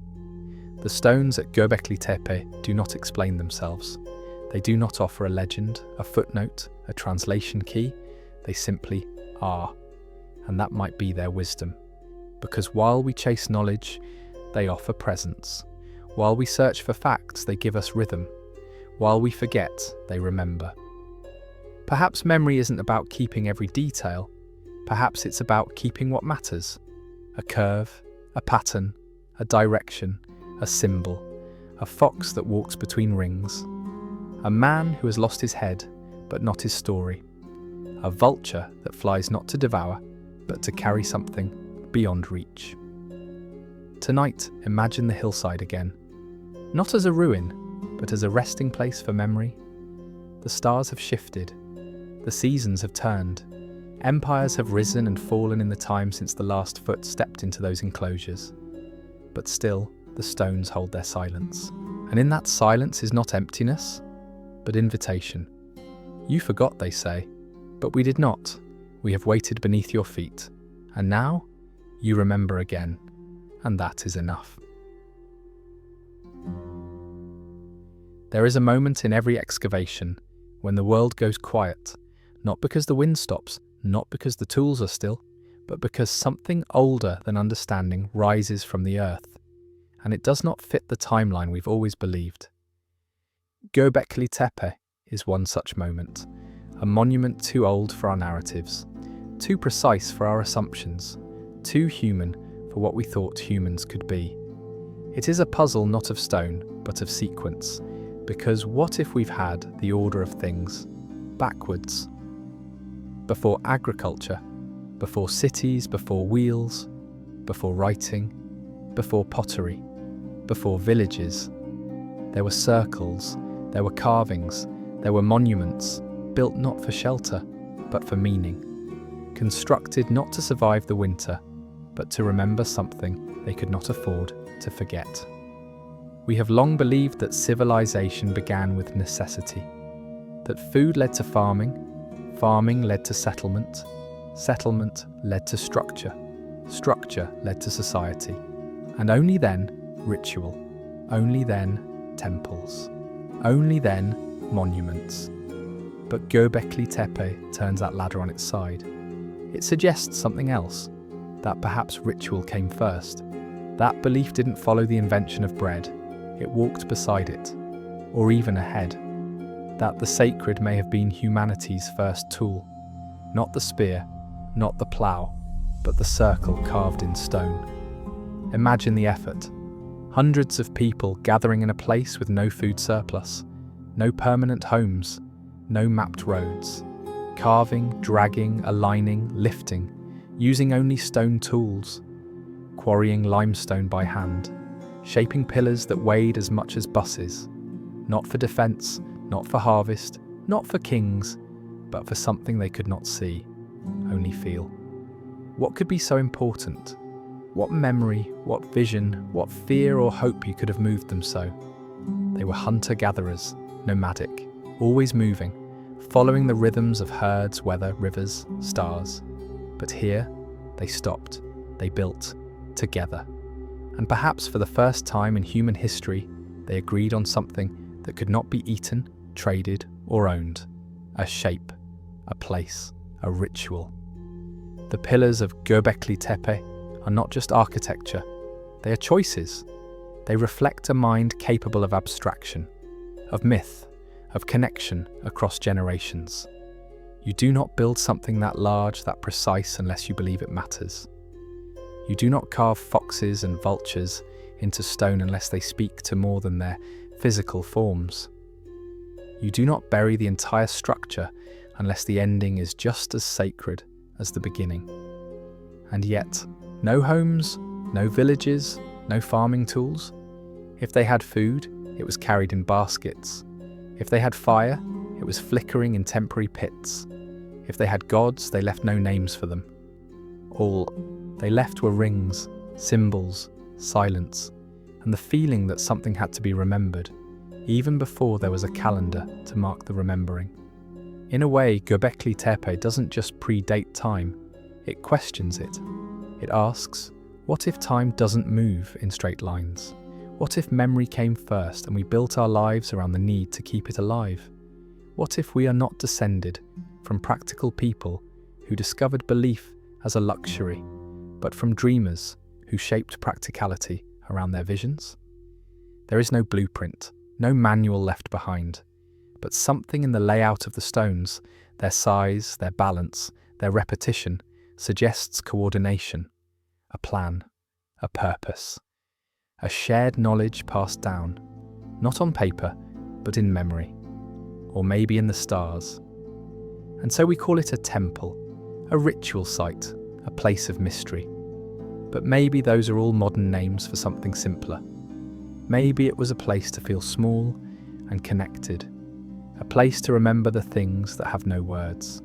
The stones at Göbekli Tepe do not explain themselves. They do not offer a legend, a footnote, a translation key. They simply are, and that might be their wisdom. Because while we chase knowledge, they offer presence. While we search for facts, they give us rhythm. While we forget, they remember. Perhaps memory isn't about keeping every detail. Perhaps it's about keeping what matters. A curve, a pattern, a direction, a symbol, a fox that walks between rings, a man who has lost his head, but not his story, a vulture that flies not to devour, but to carry something beyond reach. Tonight, imagine the hillside again, not as a ruin, but as a resting place for memory. The stars have shifted, the seasons have turned, empires have risen and fallen in the time since the last foot stepped into those enclosures. But still, the stones hold their silence. And in that silence is not emptiness, but invitation. You forgot, they say, but we did not. We have waited beneath your feet, and now you remember again, and that is enough. There is a moment in every excavation when the world goes quiet, not because the wind stops, not because the tools are still, but because something older than understanding rises from the earth, and it does not fit the timeline we've always believed. Göbekli Tepe is one such moment, a monument too old for our narratives, too precise for our assumptions, too human for what we thought humans could be. It is a puzzle not of stone, but of sequence, because what if we've had the order of things backwards? Before agriculture, before cities, before wheels, before writing, before pottery, before villages, there were circles, there were carvings, there were monuments, built not for shelter, but for meaning, constructed not to survive the winter, but to remember something they could not afford to forget. We have long believed that civilization began with necessity, that food led to farming, farming led to settlement, settlement led to structure, structure led to society, and only then ritual, only then temples, only then monuments. But Göbekli Tepe turns that ladder on its side. It suggests something else, that perhaps ritual came first. That belief didn't follow the invention of bread, it walked beside it, or even ahead. That the sacred may have been humanity's first tool, not the spear, not the plough, but the circle carved in stone. Imagine the effort. Hundreds of people gathering in a place with no food surplus, no permanent homes, no mapped roads, carving, dragging, aligning, lifting, using only stone tools, quarrying limestone by hand, shaping pillars that weighed as much as buses, not for defence, not for harvest, not for kings, but for something they could not see, only feel. What could be so important? What memory, what vision, what fear or hope you could have moved them so? They were hunter-gatherers, nomadic, always moving, following the rhythms of herds, weather, rivers, stars. But here, they stopped, they built, together. And perhaps for the first time in human history, they agreed on something that could not be eaten, traded, or owned. A shape, a place, a ritual. The pillars of Göbekli Tepe are not just architecture, they are choices. They reflect a mind capable of abstraction, of myth, of connection across generations. You do not build something that large, that precise, unless you believe it matters. You do not carve foxes and vultures into stone unless they speak to more than their physical forms. You do not bury the entire structure unless the ending is just as sacred as the beginning. And yet, no homes, no villages, no farming tools. If they had food, it was carried in baskets. If they had fire, it was flickering in temporary pits. If they had gods, they left no names for them. All they left were rings, symbols, silence, and the feeling that something had to be remembered, even before there was a calendar to mark the remembering. In a way, Göbekli Tepe doesn't just predate time, it questions it. It asks, what if time doesn't move in straight lines? What if memory came first and we built our lives around the need to keep it alive? What if we are not descended from practical people who discovered belief as a luxury, but from dreamers who shaped practicality around their visions? There is no blueprint, no manual left behind, but something in the layout of the stones, their size, their balance, their repetition, suggests coordination, a plan, a purpose, a shared knowledge passed down, not on paper, but in memory, or maybe in the stars. And so we call it a temple, a ritual site, a place of mystery. But maybe those are all modern names for something simpler. Maybe it was a place to feel small and connected, a place to remember the things that have no words,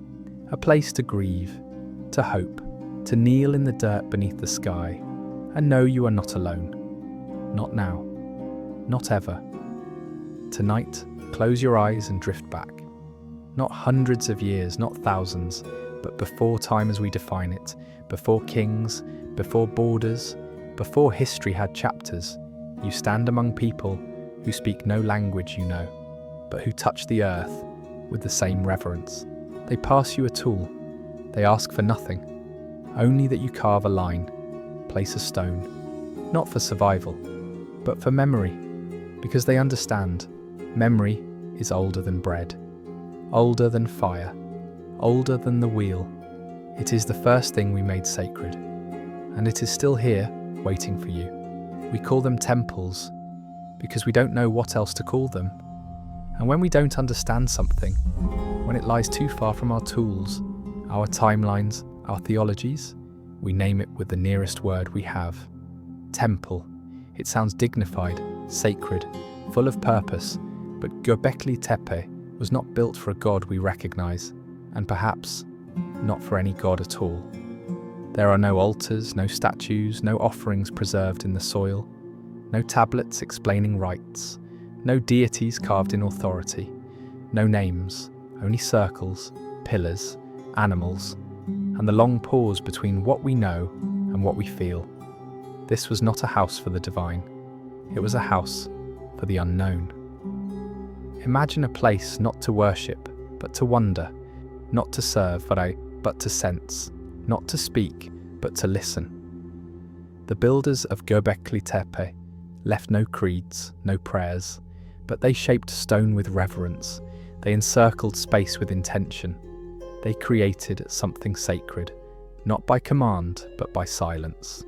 a place to grieve, to hope, to kneel in the dirt beneath the sky and know you are not alone. Not now, not ever. Tonight, close your eyes and drift back. Not hundreds of years, not thousands, but before time as we define it, before kings, before borders, before history had chapters. You stand among people who speak no language you know, but who touch the earth with the same reverence. They pass you a tool. They ask for nothing, only that you carve a line, place a stone, not for survival, but for memory, because they understand memory is older than bread, older than fire, older than the wheel. It is the first thing we made sacred, and it is still here, waiting for you. We call them temples because we don't know what else to call them. And when we don't understand something, when it lies too far from our tools, our timelines, our theologies, we name it with the nearest word we have. Temple. It sounds dignified, sacred, full of purpose, but Göbekli Tepe was not built for a god we recognize, and perhaps not for any god at all. There are no altars, no statues, no offerings preserved in the soil, no tablets explaining rites, no deities carved in authority, no names, only circles, pillars, animals, and the long pause between what we know and what we feel. This was not a house for the divine. It was a house for the unknown. Imagine a place not to worship, but to wonder, not to serve, but to sense, not to speak, but to listen. The builders of Göbekli Tepe left no creeds, no prayers, but they shaped stone with reverence. They encircled space with intention. They created something sacred, not by command, but by silence.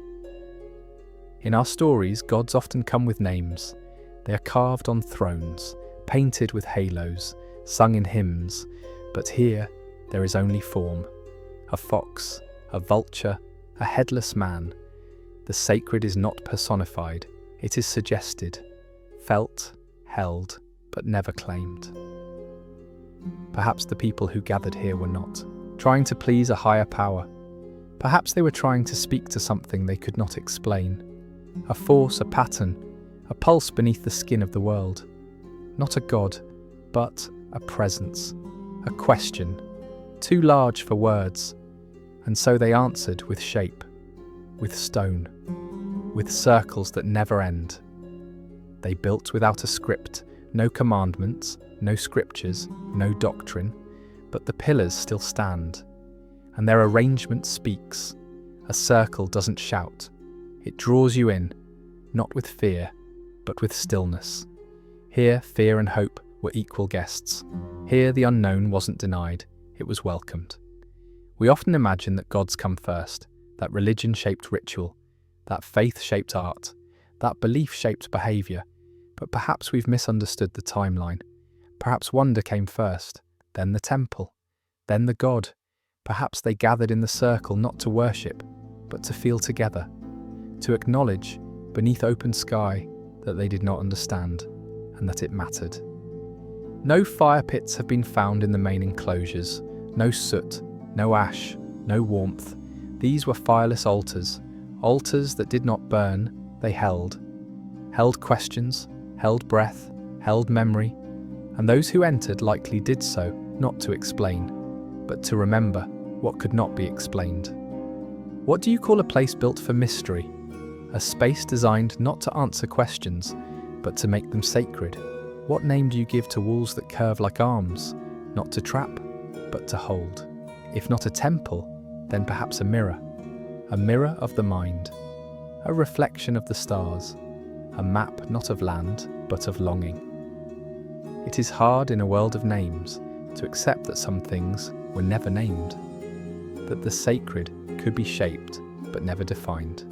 In our stories, gods often come with names. They are carved on thrones, painted with halos, sung in hymns, but here there is only form. A fox, a vulture, a headless man. The sacred is not personified, it is suggested, felt, held, but never claimed. Perhaps the people who gathered here were not trying to please a higher power. Perhaps they were trying to speak to something they could not explain. A force, a pattern, a pulse beneath the skin of the world. not a god, but a presence, a question, too large for words, and so they answered with shape, with stone, with circles that never end. They built without a script, no commandments, no scriptures, no doctrine, but the pillars still stand, and their arrangement speaks. A circle doesn't shout, it draws you in, not with fear, but with stillness. Here, fear and hope were equal guests. Here, the unknown wasn't denied, it was welcomed. We often imagine that gods come first, that religion shaped ritual, that faith shaped art, that belief shaped behaviour, but perhaps we've misunderstood the timeline. Perhaps wonder came first, then the temple, then the god. Perhaps they gathered in the circle not to worship, but to feel together, to acknowledge, beneath open sky, that they did not understand, and that it mattered. No fire pits have been found in the main enclosures, no soot, no ash, no warmth. These were fireless altars, altars that did not burn, they held questions, held breath, held memory, and those who entered likely did so not to explain, but to remember what could not be explained. What do you call a place built for mystery? A space designed not to answer questions, but to make them sacred. What name do you give to walls that curve like arms, not to trap, but to hold? If not a temple, then perhaps a mirror of the mind, a reflection of the stars, a map not of land, but of longing. It is hard in a world of names to accept that some things were never named, that the sacred could be shaped but never defined,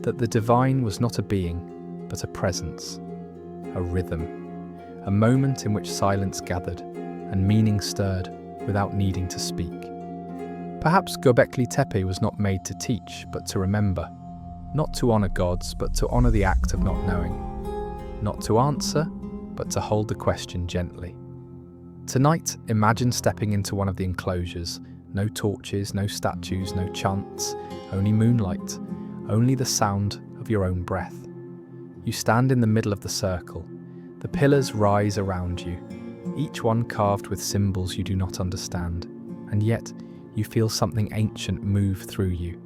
that the divine was not a being but a presence, a rhythm, a moment in which silence gathered and meaning stirred without needing to speak. Perhaps Göbekli Tepe was not made to teach but to remember, not to honour gods but to honour the act of not knowing, not to answer but to hold the question gently. Tonight, imagine stepping into one of the enclosures. No torches, no statues, no chants, only moonlight, only the sound of your own breath. You stand in the middle of the circle. The pillars rise around you, each one carved with symbols you do not understand, and yet you feel something ancient move through you.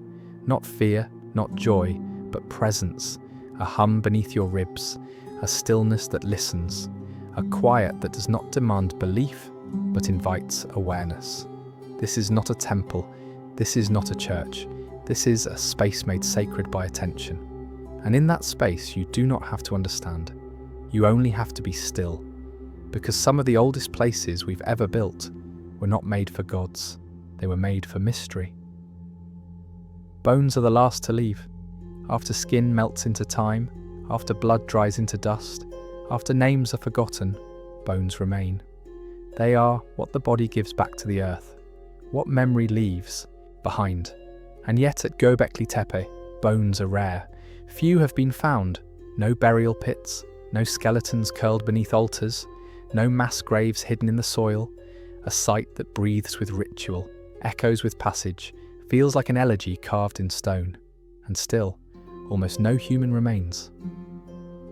Not fear, not joy, but presence, a hum beneath your ribs, a stillness that listens, a quiet that does not demand belief, but invites awareness. This is not a temple, this is not a church, this is a space made sacred by attention. And in that space you do not have to understand, you only have to be still, because some of the oldest places we've ever built were not made for gods, they were made for mystery. Bones are the last to leave. After skin melts into time, after blood dries into dust, after names are forgotten, bones remain. They are what the body gives back to the earth, what memory leaves behind. And yet at Göbekli Tepe, bones are rare. Few have been found. No burial pits, no skeletons curled beneath altars, no mass graves hidden in the soil. A site that breathes with ritual, echoes with passage, feels like an elegy carved in stone. And still, almost no human remains.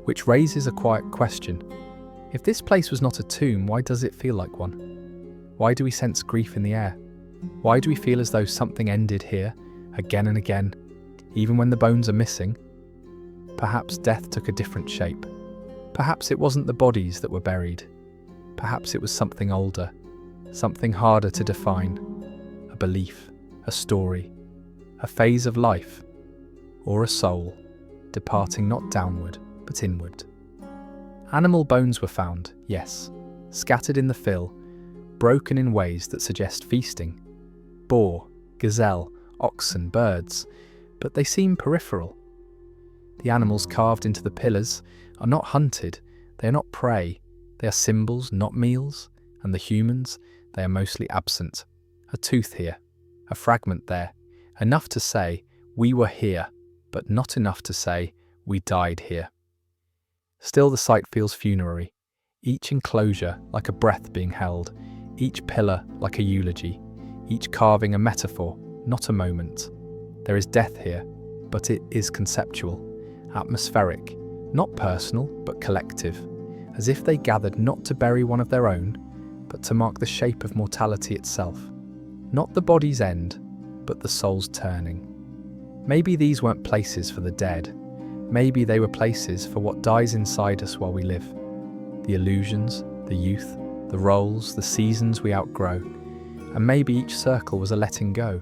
Which raises a quiet question. If this place was not a tomb, why does it feel like one? Why do we sense grief in the air? Why do we feel as though something ended here, again and again, even when the bones are missing? Perhaps death took a different shape. Perhaps it wasn't the bodies that were buried. Perhaps it was something older, something harder to define. A belief, a story, a phase of life, or a soul, departing not downward, but inward. Animal bones were found, yes, scattered in the fill, broken in ways that suggest feasting. Boar, gazelle, oxen, birds, but they seem peripheral. The animals carved into the pillars are not hunted, they are not prey, they are symbols, not meals, and the humans, they are mostly absent. A tooth here, a fragment there, enough to say, we were here, but not enough to say, we died here. Still the site feels funerary, each enclosure like a breath being held, each pillar like a eulogy, each carving a metaphor, not a moment. There is death here, but it is conceptual, atmospheric, not personal but collective, as if they gathered not to bury one of their own, but to mark the shape of mortality itself. Not the body's end, but the soul's turning. Maybe these weren't places for the dead. Maybe they were places for what dies inside us while we live. The illusions, the youth, the roles, the seasons we outgrow. And maybe each circle was a letting go,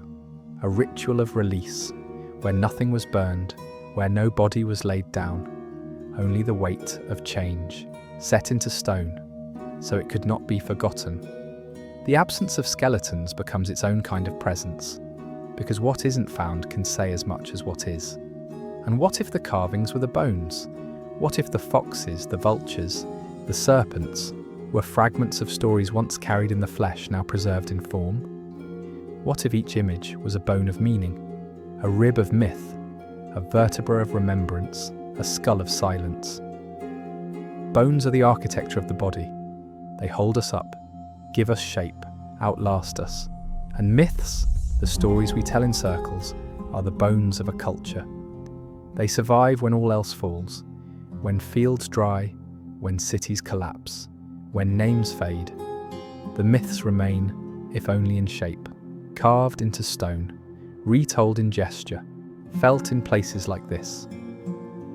a ritual of release, where nothing was burned, where no body was laid down, only the weight of change, set into stone, so it could not be forgotten. The absence of skeletons becomes its own kind of presence, because what isn't found can say as much as what is. And what if the carvings were the bones? What if the foxes, the vultures, the serpents were fragments of stories once carried in the flesh, now preserved in form? What if each image was a bone of meaning, a rib of myth, a vertebra of remembrance, a skull of silence? Bones are the architecture of the body. They hold us up, give us shape, outlast us. And myths, the stories we tell in circles, are the bones of a culture. They survive when all else falls, when fields dry, when cities collapse, when names fade. The myths remain, if only in shape, carved into stone, retold in gesture, felt in places like this.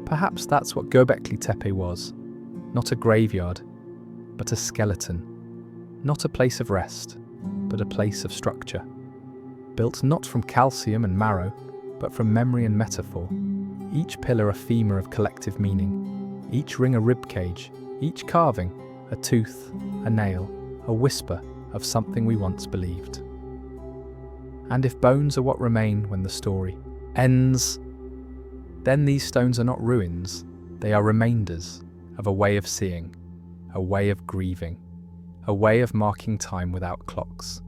Perhaps that's what Göbekli Tepe was. Not a graveyard, but a skeleton. Not a place of rest, but a place of structure. Built not from calcium and marrow, but from memory and metaphor. Each pillar a femur of collective meaning. Each ring a ribcage. Each carving a tooth, a nail, a whisper of something we once believed. And if bones are what remain when the story ends, then these stones are not ruins, they are remainders of a way of seeing, a way of grieving, a way of marking time without clocks,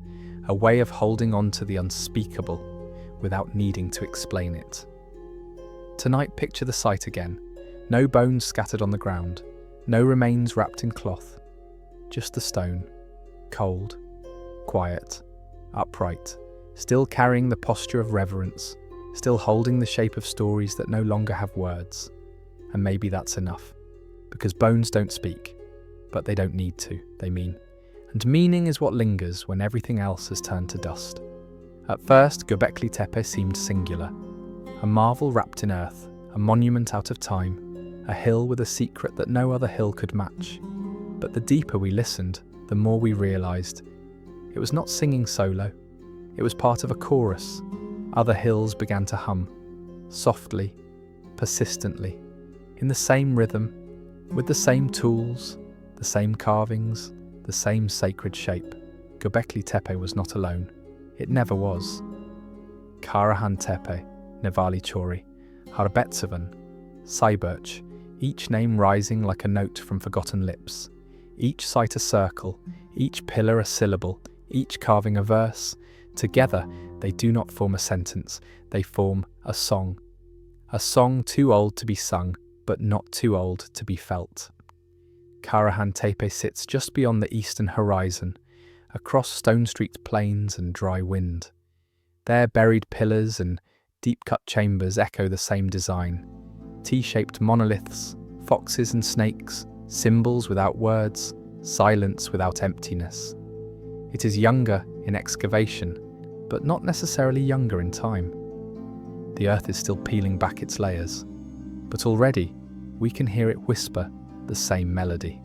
a way of holding on to the unspeakable without needing to explain it. Tonight, picture the sight again. No bones scattered on the ground, no remains wrapped in cloth, just the stone, cold, quiet, upright, still carrying the posture of reverence, still holding the shape of stories that no longer have words. And maybe that's enough, because bones don't speak, but they don't need to, they mean. And meaning is what lingers when everything else has turned to dust. At first, Göbekli Tepe seemed singular, a marvel wrapped in earth, a monument out of time, a hill with a secret that no other hill could match. But the deeper we listened, the more we realised it was not singing solo, it was part of a chorus. Other hills began to hum, softly, persistently, in the same rhythm, with the same tools, the same carvings, the same sacred shape. Göbekli Tepe was not alone. It never was. Karahan Tepe, Nevali Chori, Harbetsevan, Cyberch, each name rising like a note from forgotten lips, each site a circle, each pillar a syllable, each carving a verse. Together, they do not form a sentence, they form a song too old to be sung, but not too old to be felt. Karahan Tepe sits just beyond the eastern horizon, across stone-streaked plains and dry wind. There, buried pillars and deep-cut chambers echo the same design. T-shaped monoliths, foxes and snakes, symbols without words, silence without emptiness. It is younger in excavation, but not necessarily younger in time. The earth is still peeling back its layers, but already we can hear it whisper the same melody.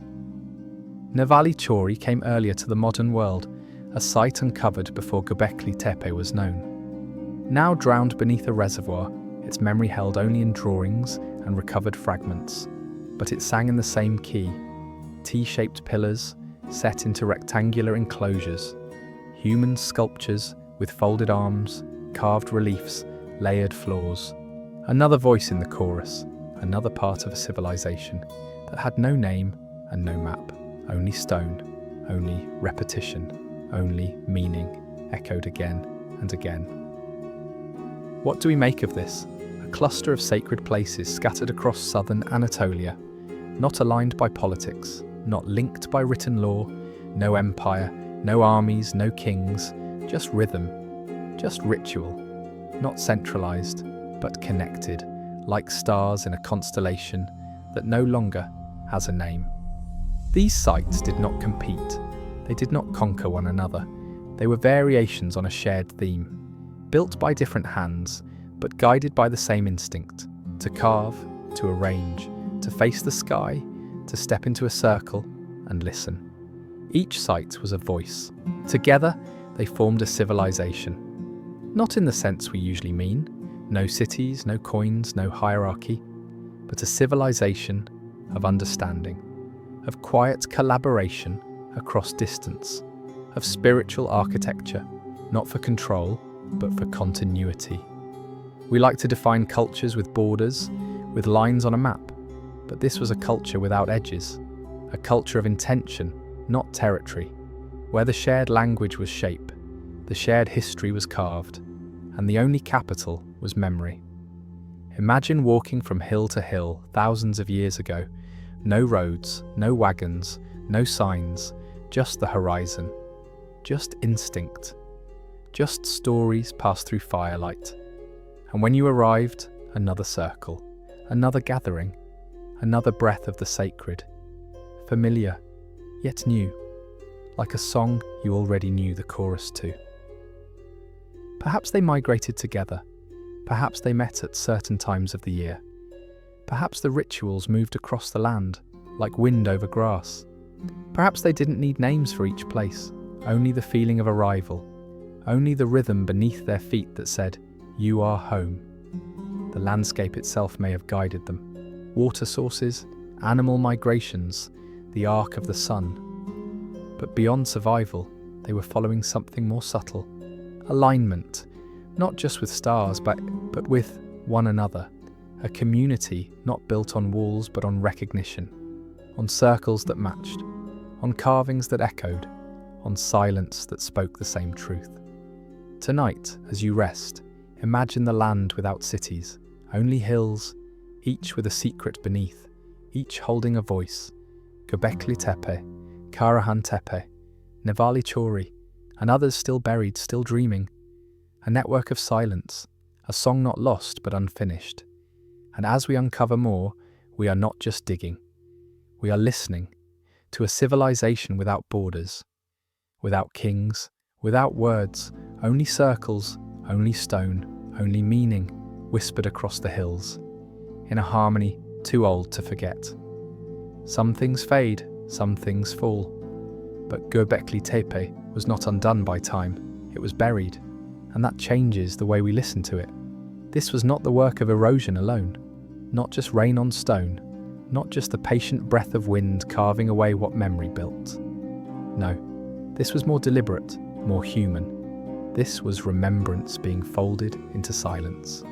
Nevali Chori came earlier to the modern world, a site uncovered before Göbekli Tepe was known. Now drowned beneath a reservoir, its memory held only in drawings and recovered fragments, but it sang in the same key, T-shaped pillars set into rectangular enclosures, human sculptures with folded arms, carved reliefs, layered floors. Another voice in the chorus, another part of a civilization that had no name and no map, only stone, only repetition, only meaning, echoed again and again. What do we make of this? A cluster of sacred places scattered across southern Anatolia, not aligned by politics, not linked by written law, no empire, no armies, no kings, just rhythm, just ritual, not centralized, but connected, like stars in a constellation that no longer has a name. These sites did not compete. They did not conquer one another. They were variations on a shared theme, built by different hands, but guided by the same instinct: to carve, to arrange, to face the sky, to step into a circle and listen. Each site was a voice. Together, they formed a civilization. Not in the sense we usually mean, no cities, no coins, no hierarchy, but a civilization of understanding, of quiet collaboration across distance, of spiritual architecture, not for control, but for continuity. We like to define cultures with borders, with lines on a map, but this was a culture without edges, a culture of intention, not territory, where the shared language was shape, the shared history was carved, and the only capital was memory. Imagine walking from hill to hill thousands of years ago. No roads, no wagons, no signs, just the horizon, just instinct, just stories passed through firelight. And when you arrived, another circle, another gathering, another breath of the sacred, familiar, yet new, like a song you already knew the chorus to. Perhaps they migrated together. Perhaps they met at certain times of the year. Perhaps the rituals moved across the land, like wind over grass. Perhaps they didn't need names for each place, only the feeling of arrival, only the rhythm beneath their feet that said, "You are home." The landscape itself may have guided them. Water sources, animal migrations, the arc of the sun. But beyond survival, they were following something more subtle. Alignment, not just with stars, but with one another. A community not built on walls but on recognition, on circles that matched, on carvings that echoed, on silence that spoke the same truth. Tonight, as you rest, imagine the land without cities, only hills, each with a secret beneath, each holding a voice. Göbekli Tepe, Karahan Tepe, Nevali Chori, and others still buried, still dreaming. A network of silence, a song not lost but unfinished. And as we uncover more, we are not just digging. We are listening to a civilization without borders, without kings, without words, only circles, only stone, only meaning, whispered across the hills, in a harmony too old to forget. Some things fade, some things fall. But Göbekli Tepe was not undone by time, it was buried, and that changes the way we listen to it. This was not the work of erosion alone, not just rain on stone, not just the patient breath of wind carving away what memory built. No, this was more deliberate, more human. This was remembrance being folded into silence.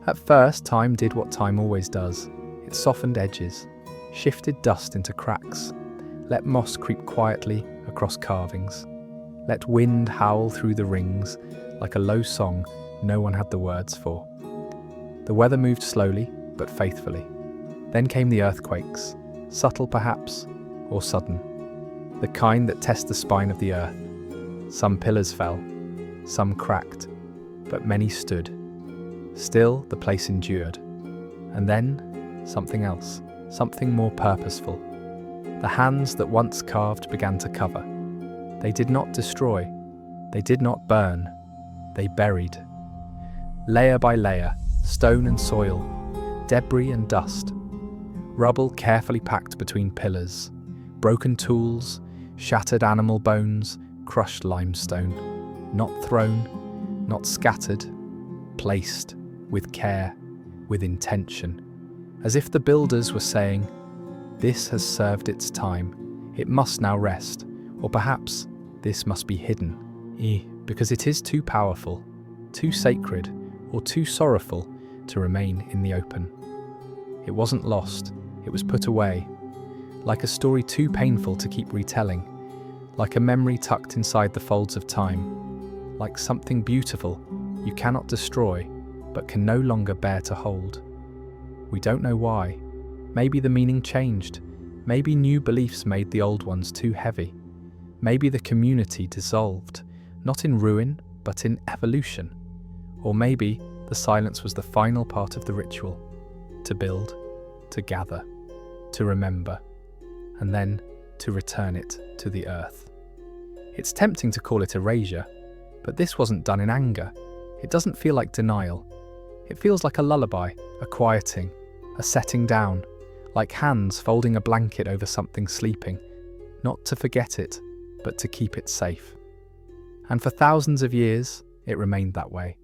At first, time did what time always does. It softened edges, shifted dust into cracks, let moss creep quietly across carvings, let wind howl through the rings like a low song no one had the words for. The weather moved slowly but faithfully. Then came the earthquakes, subtle perhaps, or sudden, the kind that test the spine of the earth. Some pillars fell, some cracked, but many stood. Still, the place endured. And then, something else, something more purposeful. The hands that once carved began to cover. They did not destroy, they did not burn, they buried. Layer by layer, stone and soil, debris and dust, rubble carefully packed between pillars, broken tools, shattered animal bones, crushed limestone, not thrown, not scattered, placed with care, with intention, as if the builders were saying, "This has served its time, it must now rest, or perhaps this must be hidden, because it is too powerful, too sacred, or too sorrowful to remain in the open." It wasn't lost, it was put away, like a story too painful to keep retelling, like a memory tucked inside the folds of time, like something beautiful you cannot destroy but can no longer bear to hold. We don't know why. Maybe the meaning changed. Maybe new beliefs made the old ones too heavy. Maybe the community dissolved, not in ruin, but in evolution. Or maybe the silence was the final part of the ritual, to build, to gather, to remember. and then to return it to the earth. It's tempting to call it erasure, but this wasn't done in anger. It doesn't feel like denial. It feels like a lullaby, a quieting, a setting down, like hands folding a blanket over something sleeping, not to forget it, but to keep it safe. And for thousands of years, it remained that way,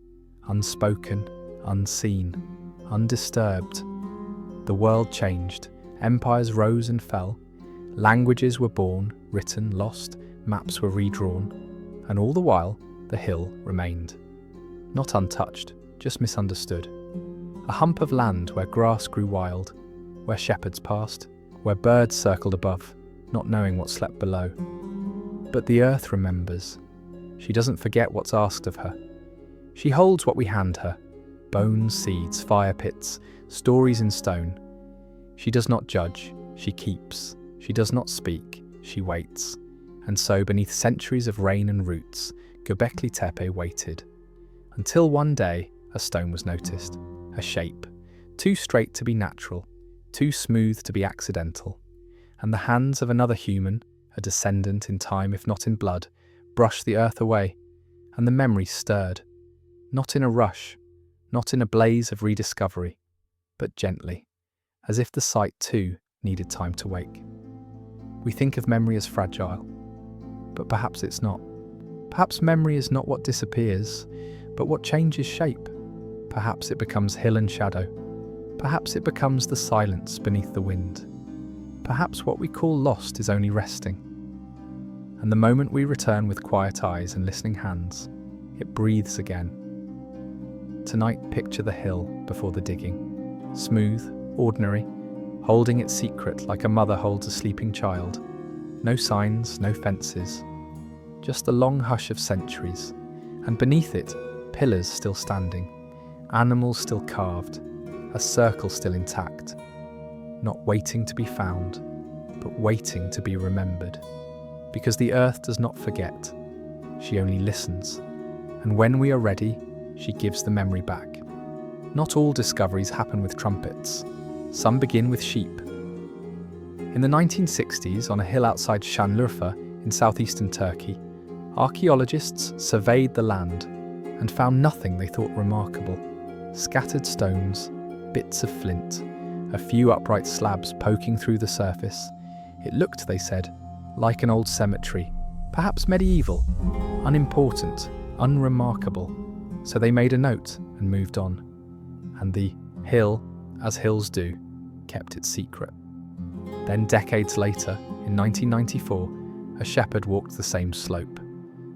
unspoken, unseen, undisturbed. The world changed, empires rose and fell, languages were born, written, lost, maps were redrawn, and all the while, the hill remained. Not untouched, just misunderstood. A hump of land where grass grew wild, where shepherds passed, where birds circled above, not knowing what slept below. But the earth remembers. She doesn't forget what's asked of her. She holds what we hand her: bones, seeds, fire pits, stories in stone. She does not judge, she keeps. She does not speak, she waits. And so, beneath centuries of rain and roots, Göbekli Tepe waited. Until one day, a stone was noticed, a shape, too straight to be natural, too smooth to be accidental. And the hands of another human, a descendant in time if not in blood, brushed the earth away, and the memory stirred. Not in a rush, not in a blaze of rediscovery, but gently, as if the sight too needed time to wake. We think of memory as fragile, but perhaps it's not. Perhaps memory is not what disappears, but what changes shape. Perhaps it becomes hill and shadow. Perhaps it becomes the silence beneath the wind. Perhaps what we call lost is only resting. And the moment we return with quiet eyes and listening hands, it breathes again. Tonight, picture the hill before the digging. Smooth, ordinary, holding its secret like a mother holds a sleeping child. No signs, no fences. Just a long hush of centuries. And beneath it, pillars still standing. Animals still carved. A circle still intact. Not waiting to be found, but waiting to be remembered. Because the earth does not forget. She only listens. And when we are ready, she gives the memory back. Not all discoveries happen with trumpets. Some begin with sheep. In the 1960s, on a hill outside Şanlıurfa in southeastern Turkey, archaeologists surveyed the land and found nothing they thought remarkable. Scattered stones, bits of flint, a few upright slabs poking through the surface. It looked, they said, like an old cemetery, perhaps medieval, unimportant, unremarkable. So they made a note and moved on. And the hill, as hills do, kept its secret. Then decades later, in 1994, a shepherd walked the same slope.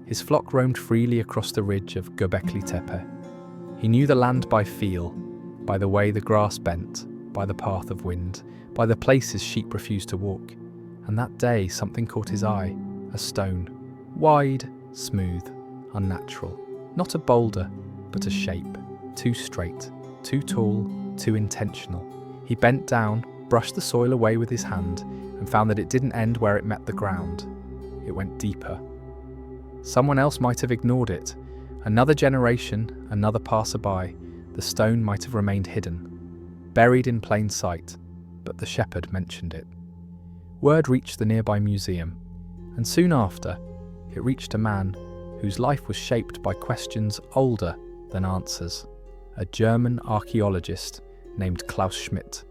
His flock roamed freely across the ridge of Göbekli Tepe. He knew the land by feel, by the way the grass bent, by the path of wind, by the places sheep refused to walk. And that day something caught his eye, a stone, wide, smooth, unnatural. Not a boulder, but a shape, too straight, too tall, too intentional. He bent down, brushed the soil away with his hand, and found that it didn't end where it met the ground. It went deeper. Someone else might have ignored it. Another generation, another passerby, the stone might have remained hidden, buried in plain sight, but the shepherd mentioned it. Word reached the nearby museum, and soon after, it reached a man whose life was shaped by questions older than answers, a German archaeologist named Klaus Schmidt.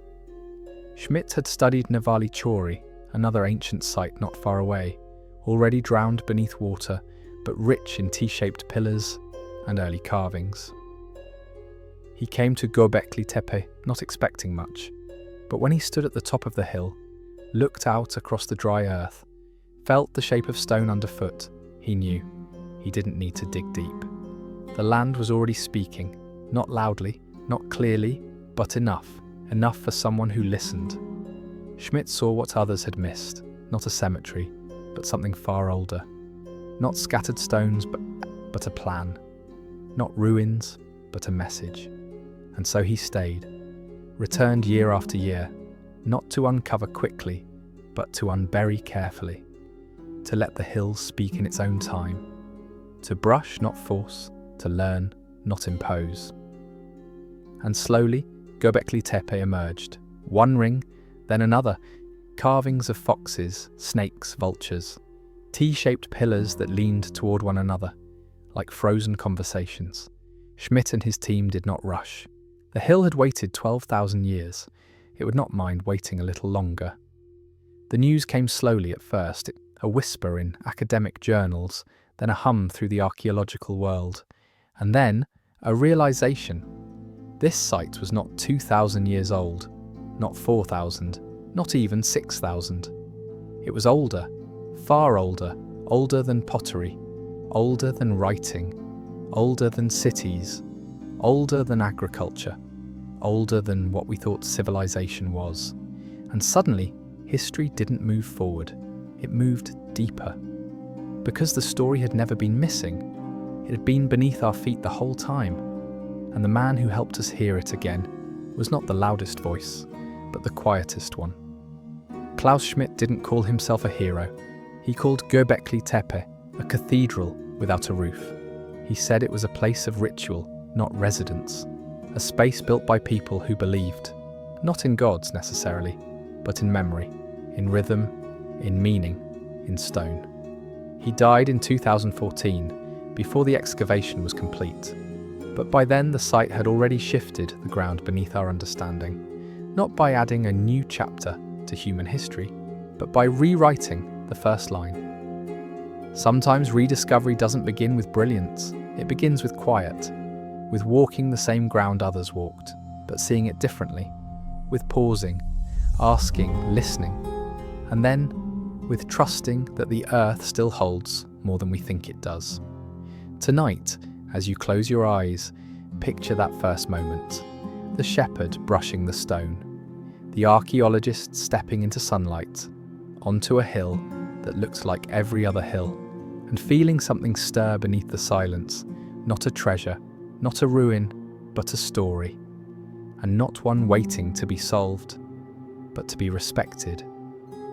Schmidt had studied Nevali Chori, another ancient site not far away, already drowned beneath water, but rich in T-shaped pillars and early carvings. He came to Göbekli Tepe not expecting much, but when he stood at the top of the hill, looked out across the dry earth, felt the shape of stone underfoot, he knew he didn't need to dig deep. The land was already speaking, not loudly, not clearly, but enough for someone who listened. Schmidt saw what others had missed, not a cemetery, but something far older. Not scattered stones, but a plan. Not ruins, but a message. And so he stayed, returned year after year, not to uncover quickly, but to unbury carefully, to let the hill speak in its own time, to brush, not force, to learn, not impose. And slowly, Göbekli Tepe emerged, one ring, then another, carvings of foxes, snakes, vultures, T-shaped pillars that leaned toward one another, like frozen conversations. Schmidt and his team did not rush. The hill had waited 12,000 years. It would not mind waiting a little longer. The news came slowly at first, a whisper in academic journals, then a hum through the archaeological world, and then a realization. This site was not 2,000 years old, not 4,000, not even 6,000. It was older, far older, older than pottery, older than writing, older than cities, older than agriculture, older than what we thought civilization was. And suddenly, history didn't move forward, it moved deeper. Because the story had never been missing, it had been beneath our feet the whole time. And the man who helped us hear it again was not the loudest voice, but the quietest one. Klaus Schmidt didn't call himself a hero. He called Göbekli Tepe a cathedral without a roof. He said it was a place of ritual, not residence, a space built by people who believed, not in gods necessarily, but in memory, in rhythm, in meaning, in stone. He died in 2014, before the excavation was complete. But by then the site had already shifted the ground beneath our understanding, not by adding a new chapter to human history, but by rewriting the first line. Sometimes rediscovery doesn't begin with brilliance, it begins with quiet, with walking the same ground others walked, but seeing it differently, with pausing, asking, listening, and then with trusting that the earth still holds more than we think it does. Tonight, as you close your eyes, picture that first moment, the shepherd brushing the stone, the archaeologist stepping into sunlight, onto a hill that looks like every other hill, and feeling something stir beneath the silence, not a treasure, not a ruin, but a story, and not one waiting to be solved, but to be respected.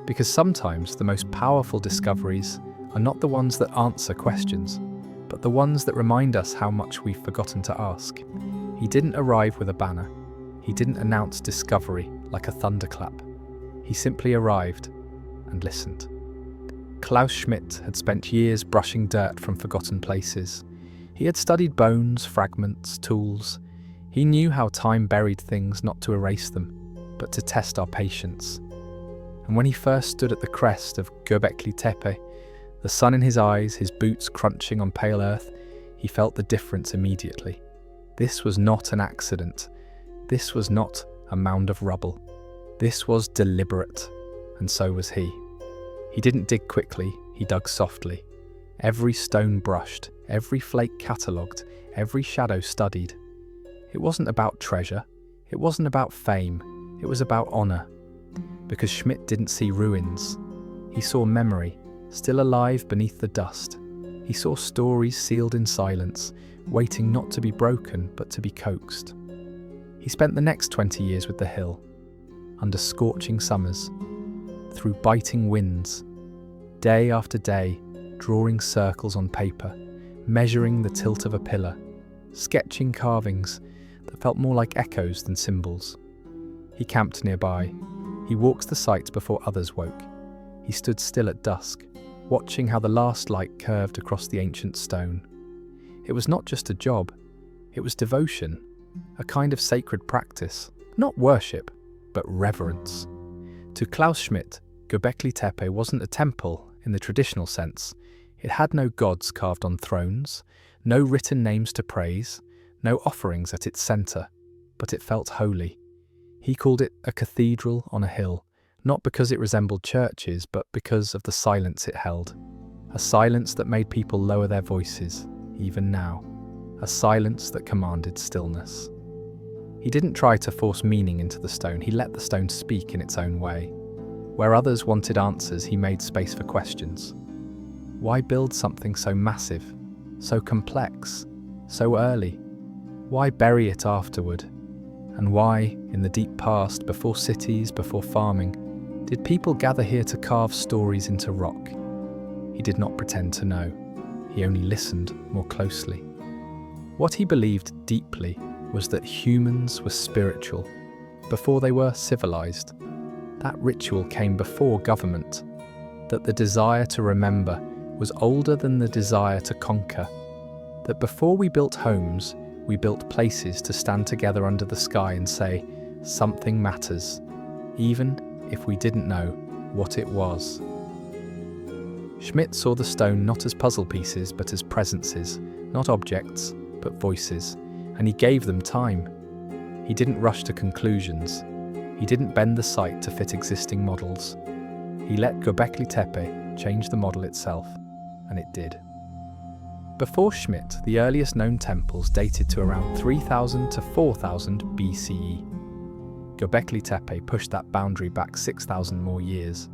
Because sometimes the most powerful discoveries are not the ones that answer questions, but the ones that remind us how much we've forgotten to ask. He didn't arrive with a banner. He didn't announce discovery like a thunderclap. He simply arrived and listened. Klaus Schmidt had spent years brushing dirt from forgotten places. He had studied bones, fragments, tools. He knew how time buried things not to erase them, but to test our patience. And when he first stood at the crest of Göbekli Tepe, the sun in his eyes, his boots crunching on pale earth, he felt the difference immediately. This was not an accident. This was not a mound of rubble. This was deliberate, and so was he. He didn't dig quickly, he dug softly. Every stone brushed, every flake catalogued, every shadow studied. It wasn't about treasure, it wasn't about fame, it was about honor. Because Schmidt didn't see ruins. He saw memory, still alive beneath the dust. He saw stories sealed in silence, waiting not to be broken but to be coaxed. He spent the next 20 years with the hill, under scorching summers, through biting winds, day after day, drawing circles on paper, measuring the tilt of a pillar, sketching carvings that felt more like echoes than symbols. He camped nearby. He walked the site before others woke. He stood still at dusk, watching how the last light curved across the ancient stone. It was not just a job, it was devotion, a kind of sacred practice, not worship, but reverence. To Klaus Schmidt, Göbekli Tepe wasn't a temple in the traditional sense. It had no gods carved on thrones, no written names to praise, no offerings at its centre, but it felt holy. He called it a cathedral on a hill, not because it resembled churches, but because of the silence it held. A silence that made people lower their voices, even now. A silence that commanded stillness. He didn't try to force meaning into the stone, he let the stone speak in its own way. Where others wanted answers, he made space for questions. Why build something so massive, so complex, so early? Why bury it afterward? And why, in the deep past, before cities, before farming, did people gather here to carve stories into rock? He did not pretend to know. He only listened more closely. What he believed deeply was that humans were spiritual before they were civilized. That ritual came before government, that the desire to remember was older than the desire to conquer, that before we built homes, we built places to stand together under the sky and say, something matters, even if we didn't know what it was. Schmidt saw the stone not as puzzle pieces but as presences, not objects, but voices, and he gave them time. He didn't rush to conclusions. He didn't bend the site to fit existing models. He let Göbekli Tepe change the model itself, and it did. Before Schmidt, the earliest known temples dated to around 3000 to 4000 BCE. Göbekli Tepe pushed that boundary back 6,000 more years,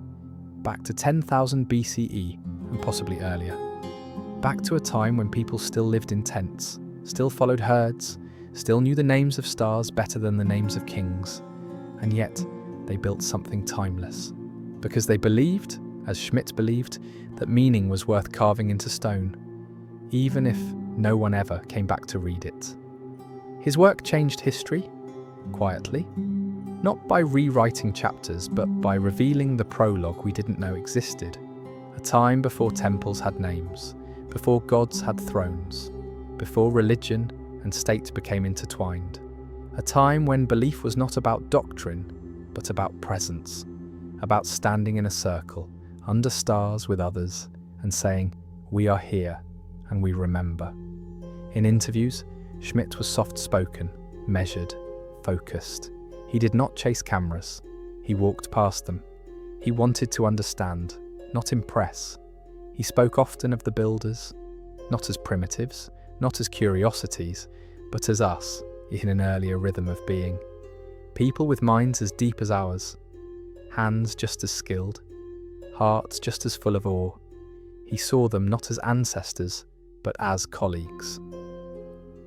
back to 10,000 BCE and possibly earlier. Back to a time when people still lived in tents, still followed herds, still knew the names of stars better than the names of kings, and yet they built something timeless. Because they believed, as Schmidt believed, that meaning was worth carving into stone, even if no one ever came back to read it. His work changed history, quietly, not by rewriting chapters, but by revealing the prologue we didn't know existed, a time before temples had names, before gods had thrones, before religion and state became intertwined, a time when belief was not about doctrine, but about presence, about standing in a circle, under stars with others, and saying, we are here, and we remember. In interviews, Schmidt was soft-spoken, measured, focused. He did not chase cameras. He walked past them. He wanted to understand, not impress. He spoke often of the builders, not as primitives, not as curiosities, but as us, in an earlier rhythm of being. People with minds as deep as ours, hands just as skilled, hearts just as full of awe. He saw them not as ancestors, but as colleagues.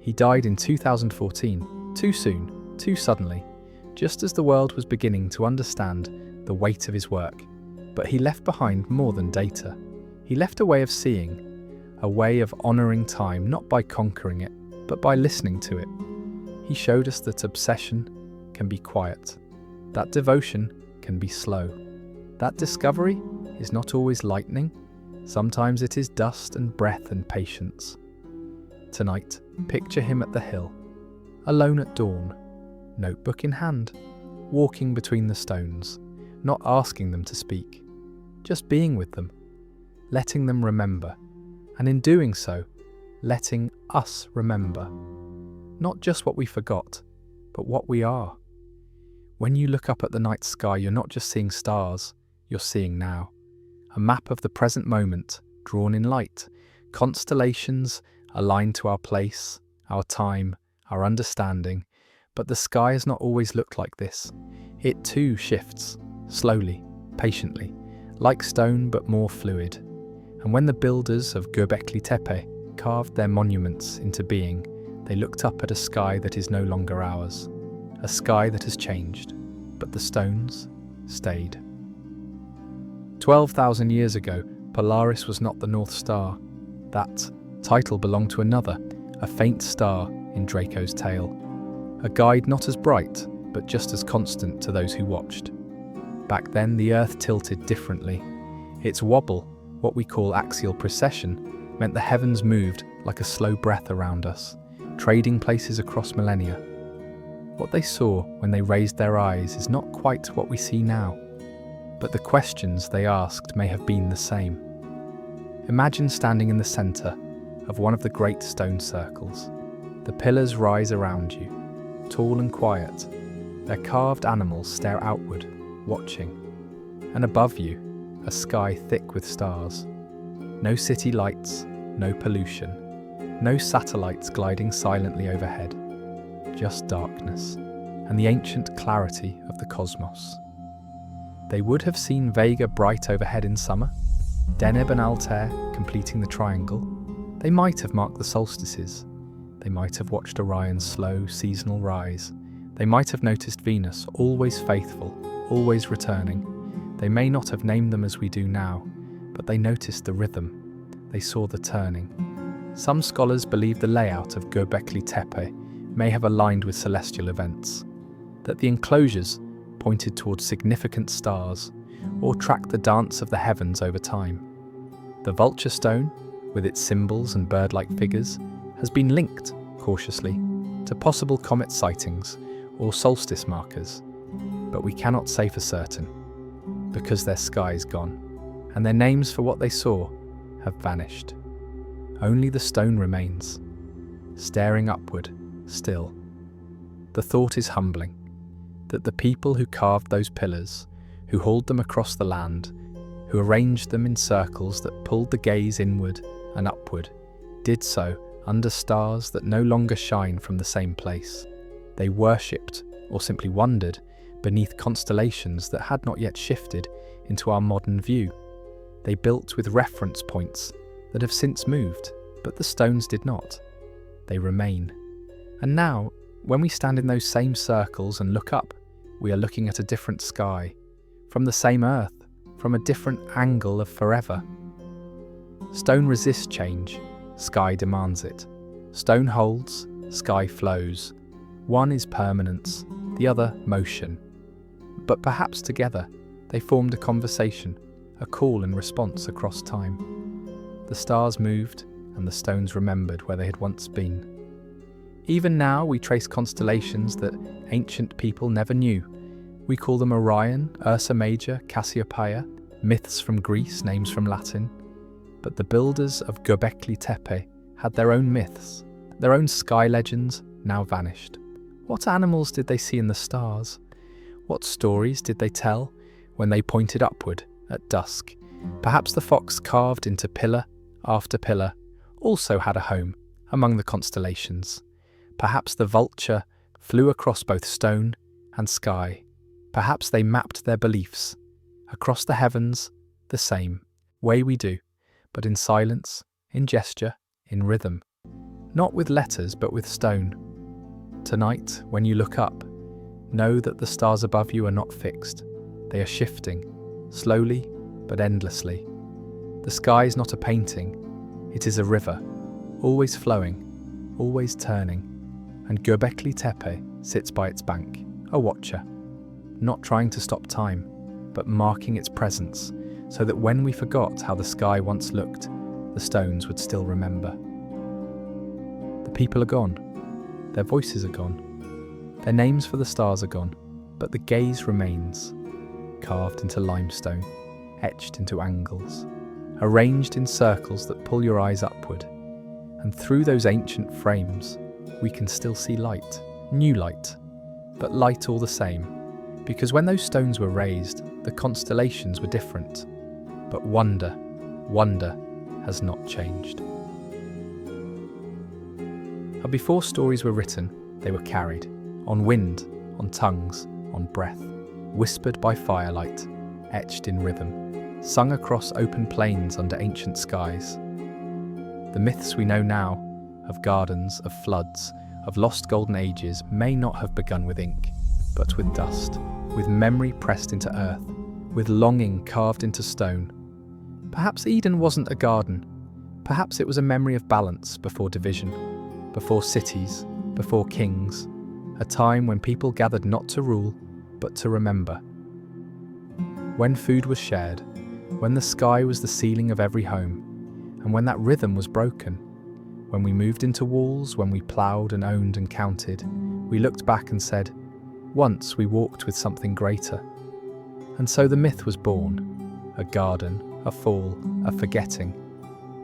He died in 2014, too soon, too suddenly, just as the world was beginning to understand the weight of his work. But he left behind more than data. He left a way of seeing, a way of honouring time not by conquering it, but by listening to it. He showed us that obsession can be quiet, that devotion can be slow, that discovery is not always lightning. Sometimes it is dust and breath and patience. Tonight, picture him at the hill, alone at dawn, notebook in hand, walking between the stones, not asking them to speak, just being with them, letting them remember, and in doing so, letting us remember. Not just what we forgot, but what we are. When you look up at the night sky, you're not just seeing stars, you're seeing now. A map of the present moment, drawn in light, constellations aligned to our place, our time, our understanding. But the sky has not always looked like this. It too shifts, slowly, patiently, like stone but more fluid. And when the builders of Göbekli Tepe carved their monuments into being, they looked up at a sky that is no longer ours, a sky that has changed, but the stones stayed. 12,000 years ago, Polaris was not the North Star. That title belonged to another, a faint star in Draco's tail. A guide not as bright, but just as constant to those who watched. Back then, the Earth tilted differently. Its wobble, what we call axial precession, meant the heavens moved like a slow breath around us, trading places across millennia. What they saw when they raised their eyes is not quite what we see now, but the questions they asked may have been the same. Imagine standing in the centre of one of the great stone circles. The pillars rise around you, tall and quiet. Their carved animals stare outward, watching. And above you, a sky thick with stars. No city lights, no pollution, no satellites gliding silently overhead. Just darkness, and the ancient clarity of the cosmos. They would have seen Vega bright overhead in summer, Deneb and Altair completing the triangle. They might have marked the solstices. They might have watched Orion's slow seasonal rise. They might have noticed Venus, always faithful, always returning. They may not have named them as we do now, but they noticed the rhythm. They saw the turning. Some scholars believe the layout of Göbekli Tepe may have aligned with celestial events, that the enclosures pointed towards significant stars or tracked the dance of the heavens over time. The vulture stone, with its symbols and bird-like figures, has been linked, cautiously, to possible comet sightings or solstice markers, but we cannot say for certain, because their sky is gone, and their names for what they saw have vanished. Only the stone remains, staring upward, still. The thought is humbling, that the people who carved those pillars, who hauled them across the land, who arranged them in circles that pulled the gaze inward and upward, did so under stars that no longer shine from the same place. They worshipped, or simply wondered, beneath constellations that had not yet shifted into our modern view. They built with reference points that have since moved, but the stones did not. They remain. And now, when we stand in those same circles and look up, we are looking at a different sky, from the same earth, from a different angle of forever. Stone resists change, sky demands it. Stone holds, sky flows. One is permanence, the other motion. But perhaps together, they formed a conversation, a call and response across time. The stars moved, and the stones remembered where they had once been. Even now, we trace constellations that ancient people never knew. We call them Orion, Ursa Major, Cassiopeia, myths from Greece, names from Latin. But the builders of Göbekli Tepe had their own myths, their own sky legends, now vanished. What animals did they see in the stars? What stories did they tell when they pointed upward at dusk? Perhaps the fox carved into pillar after pillar also had a home among the constellations. Perhaps the vulture flew across both stone and sky. Perhaps they mapped their beliefs across the heavens the same way we do, but in silence, in gesture, in rhythm. Not with letters, but with stone. Tonight, when you look up, know that the stars above you are not fixed. They are shifting, slowly but endlessly. The sky is not a painting, it is a river, always flowing, always turning. And Göbekli Tepe sits by its bank, a watcher, not trying to stop time, but marking its presence, so that when we forgot how the sky once looked, the stones would still remember. The people are gone, their voices are gone, their names for the stars are gone, but the gaze remains, carved into limestone, etched into angles, arranged in circles that pull your eyes upward, and through those ancient frames, we can still see light, new light, but light all the same, because when those stones were raised, the constellations were different. But wonder has not changed. And before stories were written, they were carried, on wind, on tongues, on breath, whispered by firelight, etched in rhythm, sung across open plains under ancient skies. The myths we know now, of gardens, of floods, of lost golden ages, may not have begun with ink, but with dust, with memory pressed into earth, with longing carved into stone. Perhaps Eden wasn't a garden. Perhaps it was a memory of balance before division, before cities, before kings, a time when people gathered not to rule, but to remember. When food was shared, when the sky was the ceiling of every home, and when that rhythm was broken, when we moved into walls, when we ploughed and owned and counted, we looked back and said, once we walked with something greater. And so the myth was born, a garden, a fall, a forgetting,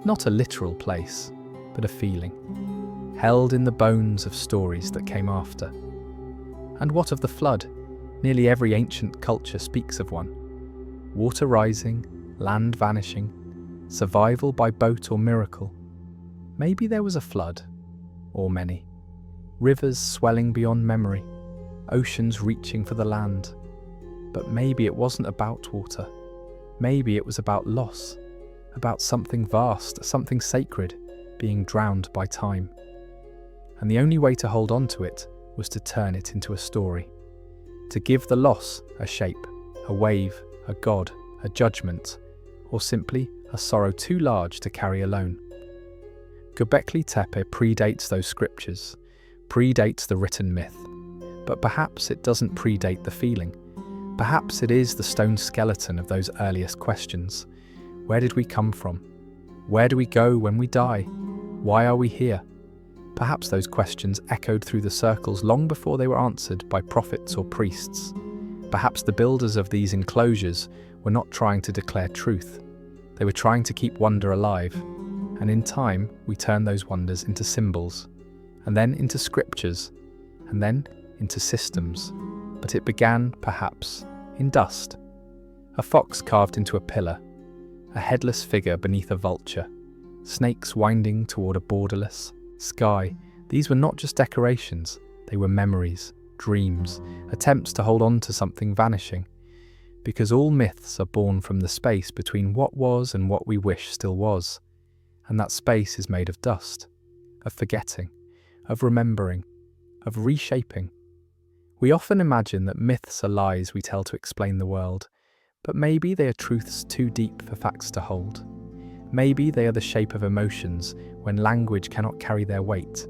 not a literal place, but a feeling, held in the bones of stories that came after. And what of the flood? Nearly every ancient culture speaks of one. Water rising, land vanishing, survival by boat or miracle. Maybe there was a flood, or many. Rivers swelling beyond memory, oceans reaching for the land. But maybe it wasn't about water. Maybe it was about loss, about something vast, something sacred, being drowned by time. And the only way to hold on to it was to turn it into a story, to give the loss a shape, a wave, a god, a judgment, or simply a sorrow too large to carry alone. Göbekli Tepe predates those scriptures, predates the written myth, but perhaps it doesn't predate the feeling, Perhaps it is the stone skeleton of those earliest questions. Where did we come from? Where do we go when we die? Why are we here? Perhaps those questions echoed through the circles long before they were answered by prophets or priests. Perhaps the builders of these enclosures were not trying to declare truth. They were trying to keep wonder alive. And in time, we turn those wonders into symbols, and then into scriptures, and then into systems. But it began, perhaps, in dust. A fox carved into a pillar, a headless figure beneath a vulture, snakes winding toward a borderless sky. These were not just decorations, they were memories, dreams, attempts to hold on to something vanishing. Because all myths are born from the space between what was and what we wish still was. And that space is made of dust, of forgetting, of remembering, of reshaping. We often imagine that myths are lies we tell to explain the world, but maybe they are truths too deep for facts to hold. Maybe they are the shape of emotions when language cannot carry their weight.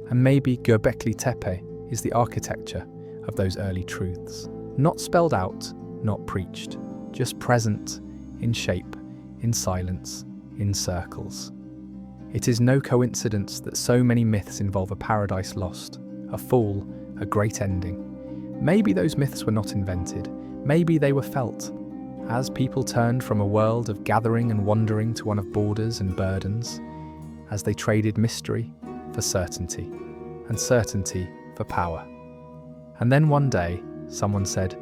And maybe Göbekli Tepe is the architecture of those early truths. Not spelled out, not preached, just present, in shape, in silence, in circles. It is no coincidence that so many myths involve a paradise lost, a fall, a great ending. Maybe those myths were not invented, maybe they were felt. As people turned from a world of gathering and wandering to one of borders and burdens, as they traded mystery for certainty, and certainty for power. And then one day, someone said,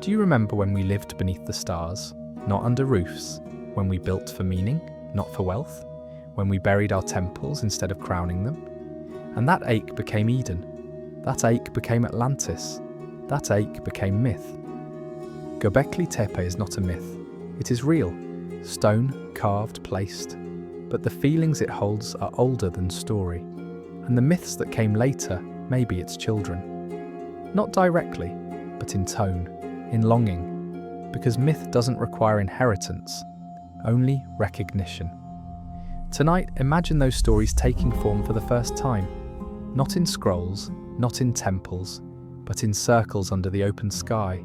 "Do you remember when we lived beneath the stars, not under roofs, when we built for meaning, not for wealth, when we buried our temples instead of crowning them?" And that ache became Eden. That ache became Atlantis. That ache became myth. Göbekli Tepe is not a myth. It is real, stone, carved, placed. But the feelings it holds are older than story. And the myths that came later may be its children. Not directly, but in tone, in longing. Because myth doesn't require inheritance, only recognition. Tonight, imagine those stories taking form for the first time. Not in scrolls, not in temples, but in circles under the open sky.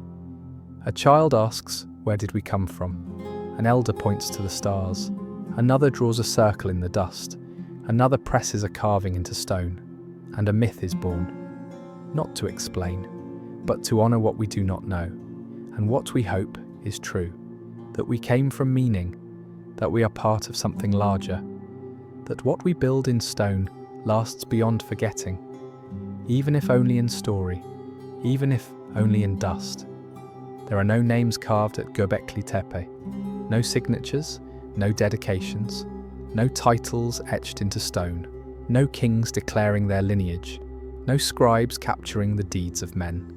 A child asks, "Where did we come from?" An elder points to the stars. Another draws a circle in the dust. Another presses a carving into stone. And a myth is born. Not to explain, but to honor what we do not know. And what we hope is true. That we came from meaning. That we are part of something larger. That what we build in stone lasts beyond forgetting. Even if only in story. Even if only in dust. There are no names carved at Göbekli Tepe, no signatures, no dedications, no titles etched into stone, no kings declaring their lineage, no scribes capturing the deeds of men.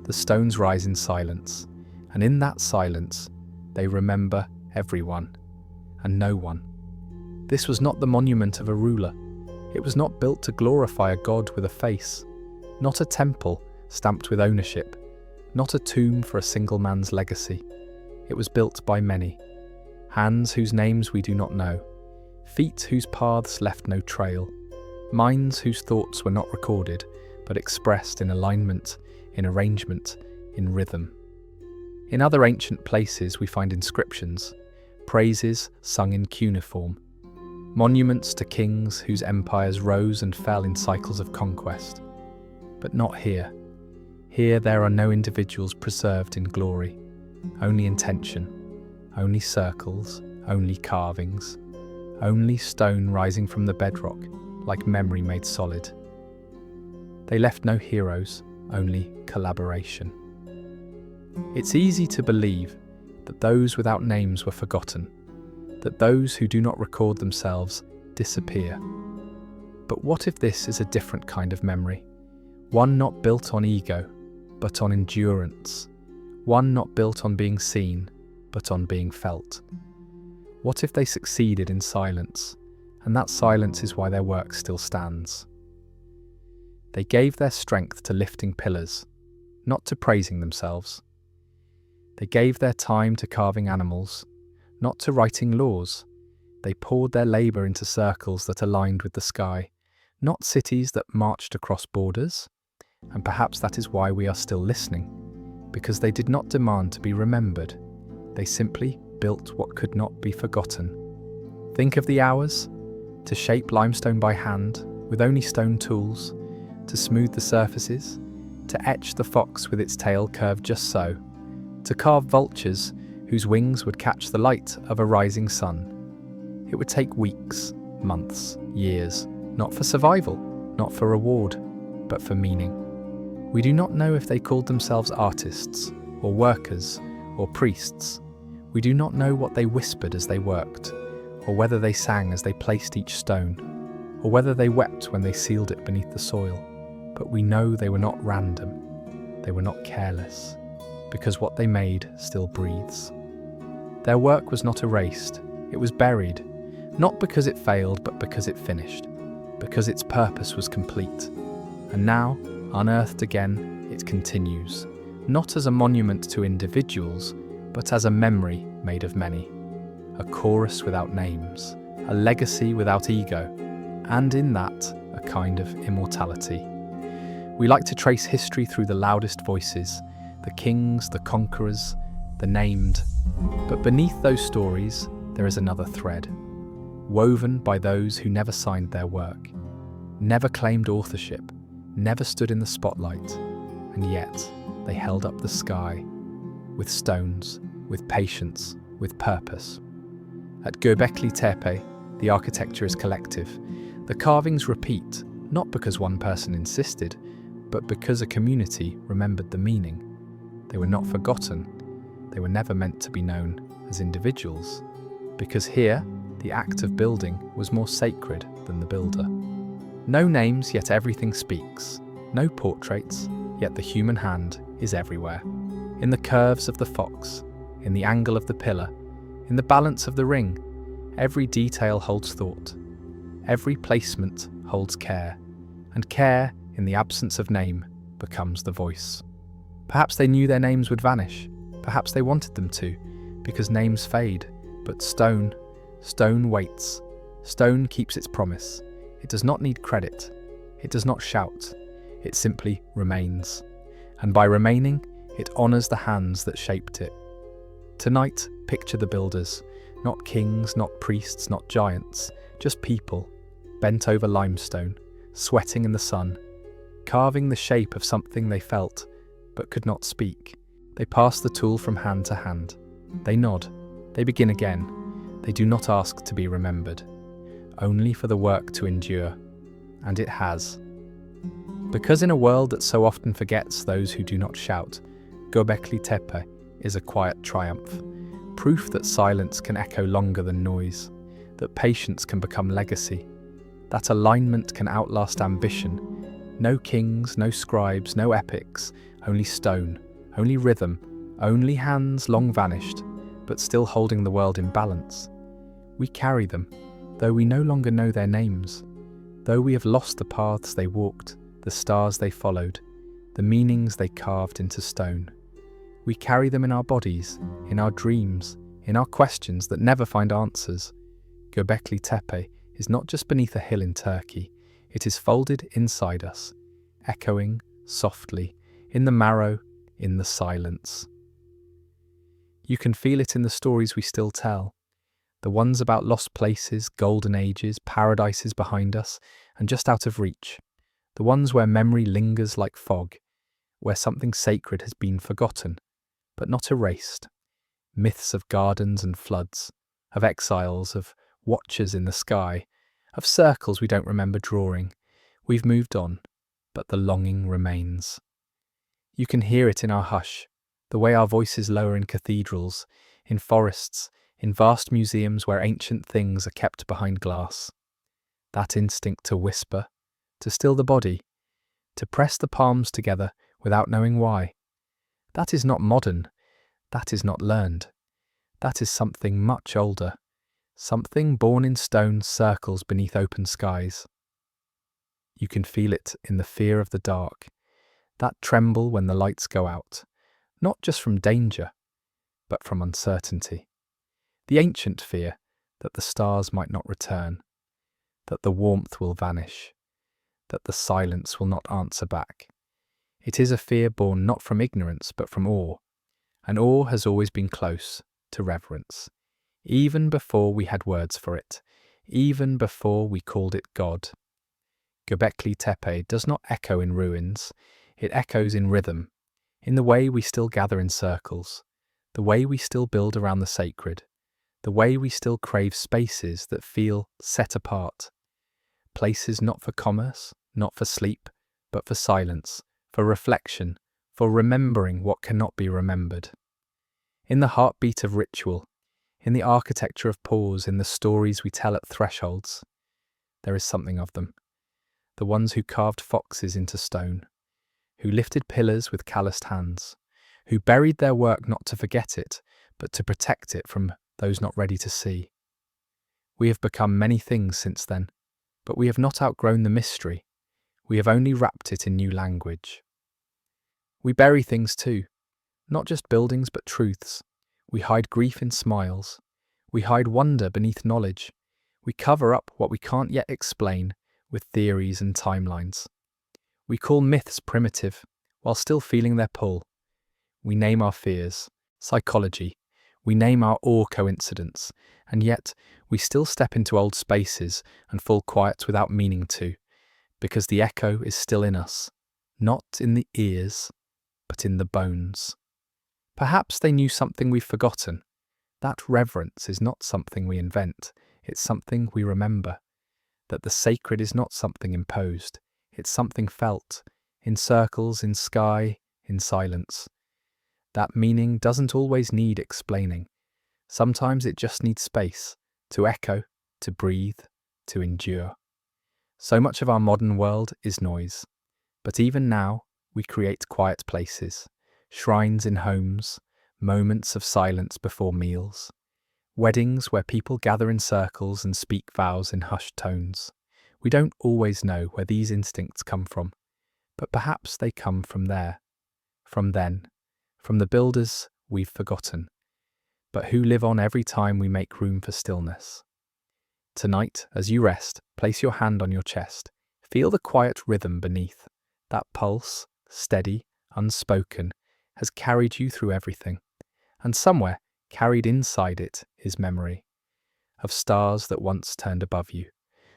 The stones rise in silence, and in that silence, they remember everyone and no one. This was not the monument of a ruler. It was not built to glorify a god with a face, not a temple stamped with ownership, not a tomb for a single man's legacy. It was built by many. Hands whose names we do not know. Feet whose paths left no trail. Minds whose thoughts were not recorded, but expressed in alignment, in arrangement, in rhythm. In other ancient places we find inscriptions, praises sung in cuneiform, monuments to kings whose empires rose and fell in cycles of conquest. But not here. Here there are no individuals preserved in glory, only intention, only circles, only carvings, only stone rising from the bedrock like memory made solid. They left no heroes, only collaboration. It's easy to believe that those without names were forgotten, that those who do not record themselves disappear. But what if this is a different kind of memory? One not built on ego, but on endurance. One not built on being seen, but on being felt. What if they succeeded in silence, and that silence is why their work still stands? They gave their strength to lifting pillars, not to praising themselves. They gave their time to carving animals, not to writing laws. They poured their labour into circles that aligned with the sky, not cities that marched across borders. And perhaps that is why we are still listening, because they did not demand to be remembered. They simply built what could not be forgotten. Think of the hours to shape limestone by hand with only stone tools, to smooth the surfaces, to etch the fox with its tail curved just so, to carve vultures whose wings would catch the light of a rising sun. It would take weeks, months, years, not for survival, not for reward, but for meaning. We do not know if they called themselves artists, or workers, or priests. We do not know what they whispered as they worked, or whether they sang as they placed each stone, or whether they wept when they sealed it beneath the soil. But we know they were not random, they were not careless, because what they made still breathes. Their work was not erased, it was buried, not because it failed, but because it finished, because its purpose was complete. And now, unearthed again, it continues, not as a monument to individuals, but as a memory made of many, a chorus without names, a legacy without ego, and in that, a kind of immortality. We like to trace history through the loudest voices, the kings, the conquerors, the named. But beneath those stories, there is another thread, woven by those who never signed their work, never claimed authorship, never stood in the spotlight, and yet they held up the sky, with stones, with patience, with purpose. At Göbekli Tepe, the architecture is collective. The carvings repeat, not because one person insisted, but because a community remembered the meaning. They were not forgotten. They were never meant to be known as individuals, because here, the act of building was more sacred than the builder. No names, yet everything speaks. No portraits, yet the human hand is everywhere. In the curves of the fox, in the angle of the pillar, in the balance of the ring, every detail holds thought. Every placement holds care, and care, in the absence of name, becomes the voice. Perhaps they knew their names would vanish. Perhaps they wanted them to, because names fade, but stone waits. Stone keeps its promise. It does not need credit. It does not shout. It simply remains. And by remaining, it honors the hands that shaped it. Tonight, picture the builders, not kings, not priests, not giants, just people, bent over limestone, sweating in the sun, carving the shape of something they felt, but could not speak. They pass the tool from hand to hand. They nod. They begin again. They do not ask to be remembered, only for the work to endure. And it has. Because in a world that so often forgets those who do not shout, Göbekli Tepe is a quiet triumph, proof that silence can echo longer than noise, that patience can become legacy, that alignment can outlast ambition. No kings, no scribes, no epics, only stone, only rhythm, only hands long vanished, but still holding the world in balance. We carry them, though we no longer know their names, though we have lost the paths they walked, the stars they followed, the meanings they carved into stone. We carry them in our bodies, in our dreams, in our questions that never find answers. Göbekli Tepe is not just beneath a hill in Turkey, it is folded inside us, echoing softly, in the marrow, in the silence. You can feel it in the stories we still tell, the ones about lost places, golden ages, paradises behind us, and just out of reach, the ones where memory lingers like fog, where something sacred has been forgotten, but not erased. Myths of gardens and floods, of exiles, of watchers in the sky, of circles we don't remember drawing. We've moved on, but the longing remains. You can hear it in our hush, the way our voices lower in cathedrals, in forests, in vast museums where ancient things are kept behind glass. That instinct to whisper, to still the body, to press the palms together without knowing why. That is not modern, that is not learned. That is something much older, something born in stone circles beneath open skies. You can feel it in the fear of the dark, that tremble when the lights go out, not just from danger, but from uncertainty. The ancient fear that the stars might not return, that the warmth will vanish, that the silence will not answer back. It is a fear born not from ignorance but from awe, and awe has always been close to reverence, even before we had words for it, even before we called it God. Göbekli Tepe does not echo in ruins, it echoes in rhythm, in the way we still gather in circles, the way we still build around the sacred, the way we still crave spaces that feel set apart. Places not for commerce, not for sleep, but for silence, for reflection, for remembering what cannot be remembered. In the heartbeat of ritual, in the architecture of pause, in the stories we tell at thresholds, there is something of them. The ones who carved foxes into stone, who lifted pillars with calloused hands, who buried their work not to forget it, but to protect it from those not ready to see. We have become many things since then, but we have not outgrown the mystery. We have only wrapped it in new language. We bury things too, not just buildings but truths. We hide grief in smiles. We hide wonder beneath knowledge. We cover up what we can't yet explain with theories and timelines. We call myths primitive, while still feeling their pull. We name our fears, psychology. We name our awe coincidence, and yet we still step into old spaces and fall quiet without meaning to, because the echo is still in us, not in the ears, but in the bones. Perhaps they knew something we've forgotten. That reverence is not something we invent, it's something we remember. That the sacred is not something imposed, it's something felt, in circles, in sky, in silence. That meaning doesn't always need explaining. Sometimes it just needs space, to echo, to breathe, to endure. So much of our modern world is noise, but even now we create quiet places, shrines in homes, moments of silence before meals, weddings where people gather in circles and speak vows in hushed tones. We don't always know where these instincts come from, but perhaps they come from there, from then, from the builders we've forgotten, but who live on every time we make room for stillness. Tonight, as you rest, place your hand on your chest. Feel the quiet rhythm beneath. That pulse, steady, unspoken, has carried you through everything. And somewhere, carried inside it, is memory. Of stars that once turned above you.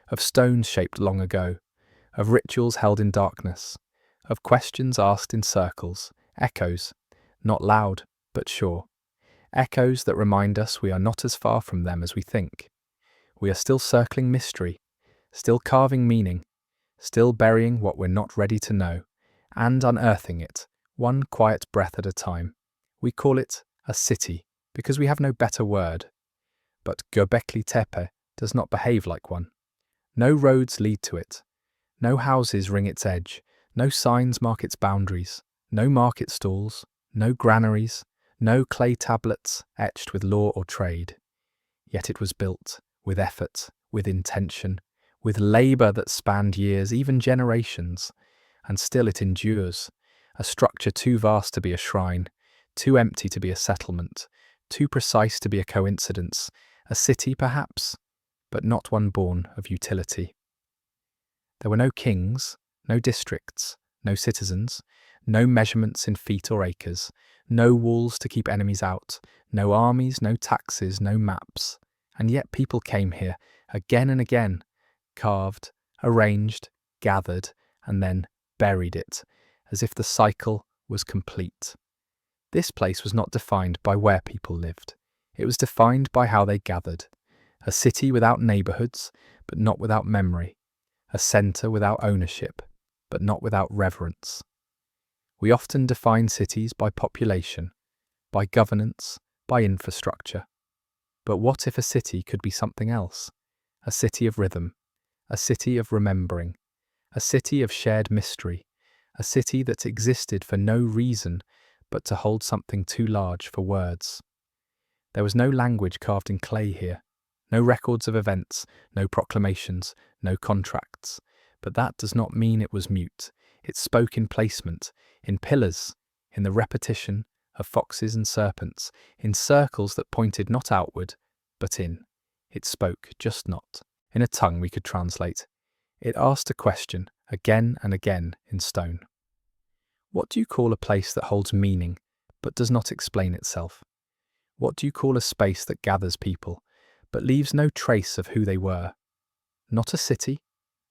Of stones shaped long ago. Of rituals held in darkness. Of questions asked in circles. Echoes, not loud, but sure. Echoes that remind us we are not as far from them as we think. We are still circling mystery, still carving meaning, still burying what we're not ready to know, and unearthing it, one quiet breath at a time. We call it a city, because we have no better word. But Göbekli Tepe does not behave like one. No roads lead to it. No houses ring its edge. No signs mark its boundaries. No market stalls. No granaries. No clay tablets etched with law or trade. Yet it was built, with effort, with intention, with labour that spanned years, even generations, and still it endures, a structure too vast to be a shrine, too empty to be a settlement, too precise to be a coincidence, a city perhaps, but not one born of utility. There were no kings, no districts, no citizens, no measurements in feet or acres, no walls to keep enemies out, no armies, no taxes, no maps. And yet people came here, again and again, carved, arranged, gathered, and then buried it, as if the cycle was complete. This place was not defined by where people lived. It was defined by how they gathered. A city without neighbourhoods, but not without memory. A centre without ownership, but not without reverence. We often define cities by population, by governance, by infrastructure. But what if a city could be something else? A city of rhythm, a city of remembering, a city of shared mystery, a city that existed for no reason but to hold something too large for words. There was no language carved in clay here, no records of events, no proclamations, no contracts. But that does not mean it was mute. It spoke in placement, in pillars, in the repetition of foxes and serpents, in circles that pointed not outward, but in. It spoke, just not, in a tongue we could translate. It asked a question, again and again, in stone. What do you call a place that holds meaning, but does not explain itself? What do you call a space that gathers people, but leaves no trace of who they were? Not a city,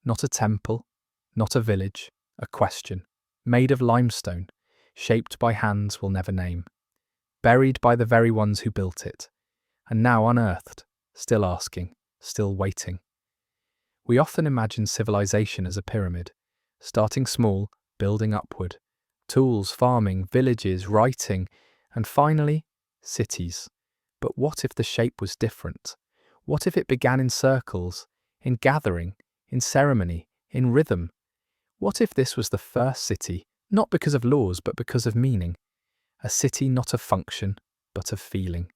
not a temple, not a village, a question, made of limestone, shaped by hands we'll never name, buried by the very ones who built it, and now unearthed, still asking, still waiting. We often imagine civilization as a pyramid, starting small, building upward, tools, farming, villages, writing, and finally, cities. But what if the shape was different? What if it began in circles, in gathering, in ceremony, in rhythm? What if this was the first city, not because of laws, but because of meaning? A city not of function, but of feeling,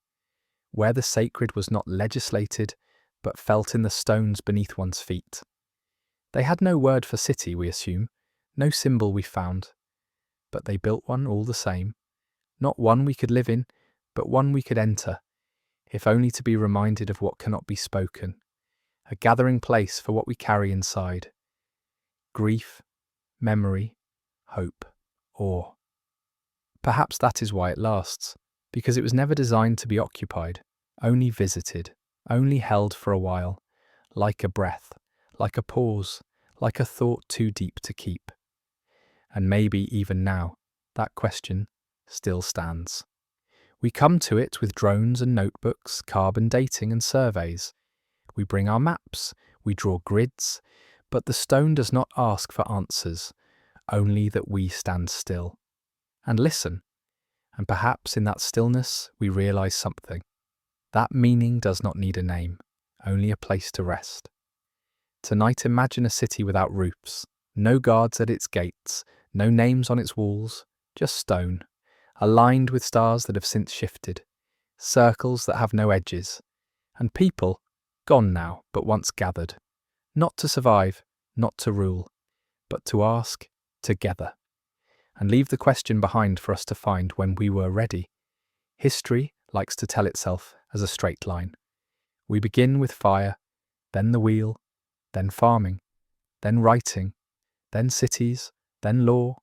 where the sacred was not legislated, but felt in the stones beneath one's feet. They had no word for city, we assume, no symbol we found, but they built one all the same, not one we could live in, but one we could enter, if only to be reminded of what cannot be spoken, a gathering place for what we carry inside. Grief, memory, hope, awe. Perhaps that is why it lasts, because it was never designed to be occupied, only visited, only held for a while, like a breath, like a pause, like a thought too deep to keep. And maybe even now, that question still stands. We come to it with drones and notebooks, carbon dating and surveys. We bring our maps, we draw grids, but the stone does not ask for answers, only that we stand still and listen. And perhaps in that stillness we realize something. That meaning does not need a name, only a place to rest. Tonight imagine a city without roofs, no guards at its gates, no names on its walls, just stone, aligned with stars that have since shifted, circles that have no edges, and people, gone now, but once gathered, not to survive, not to rule, but to ask together, and leave the question behind for us to find when we were ready. History likes to tell itself as a straight line. We begin with fire, then the wheel, then farming, then writing, then cities, then law,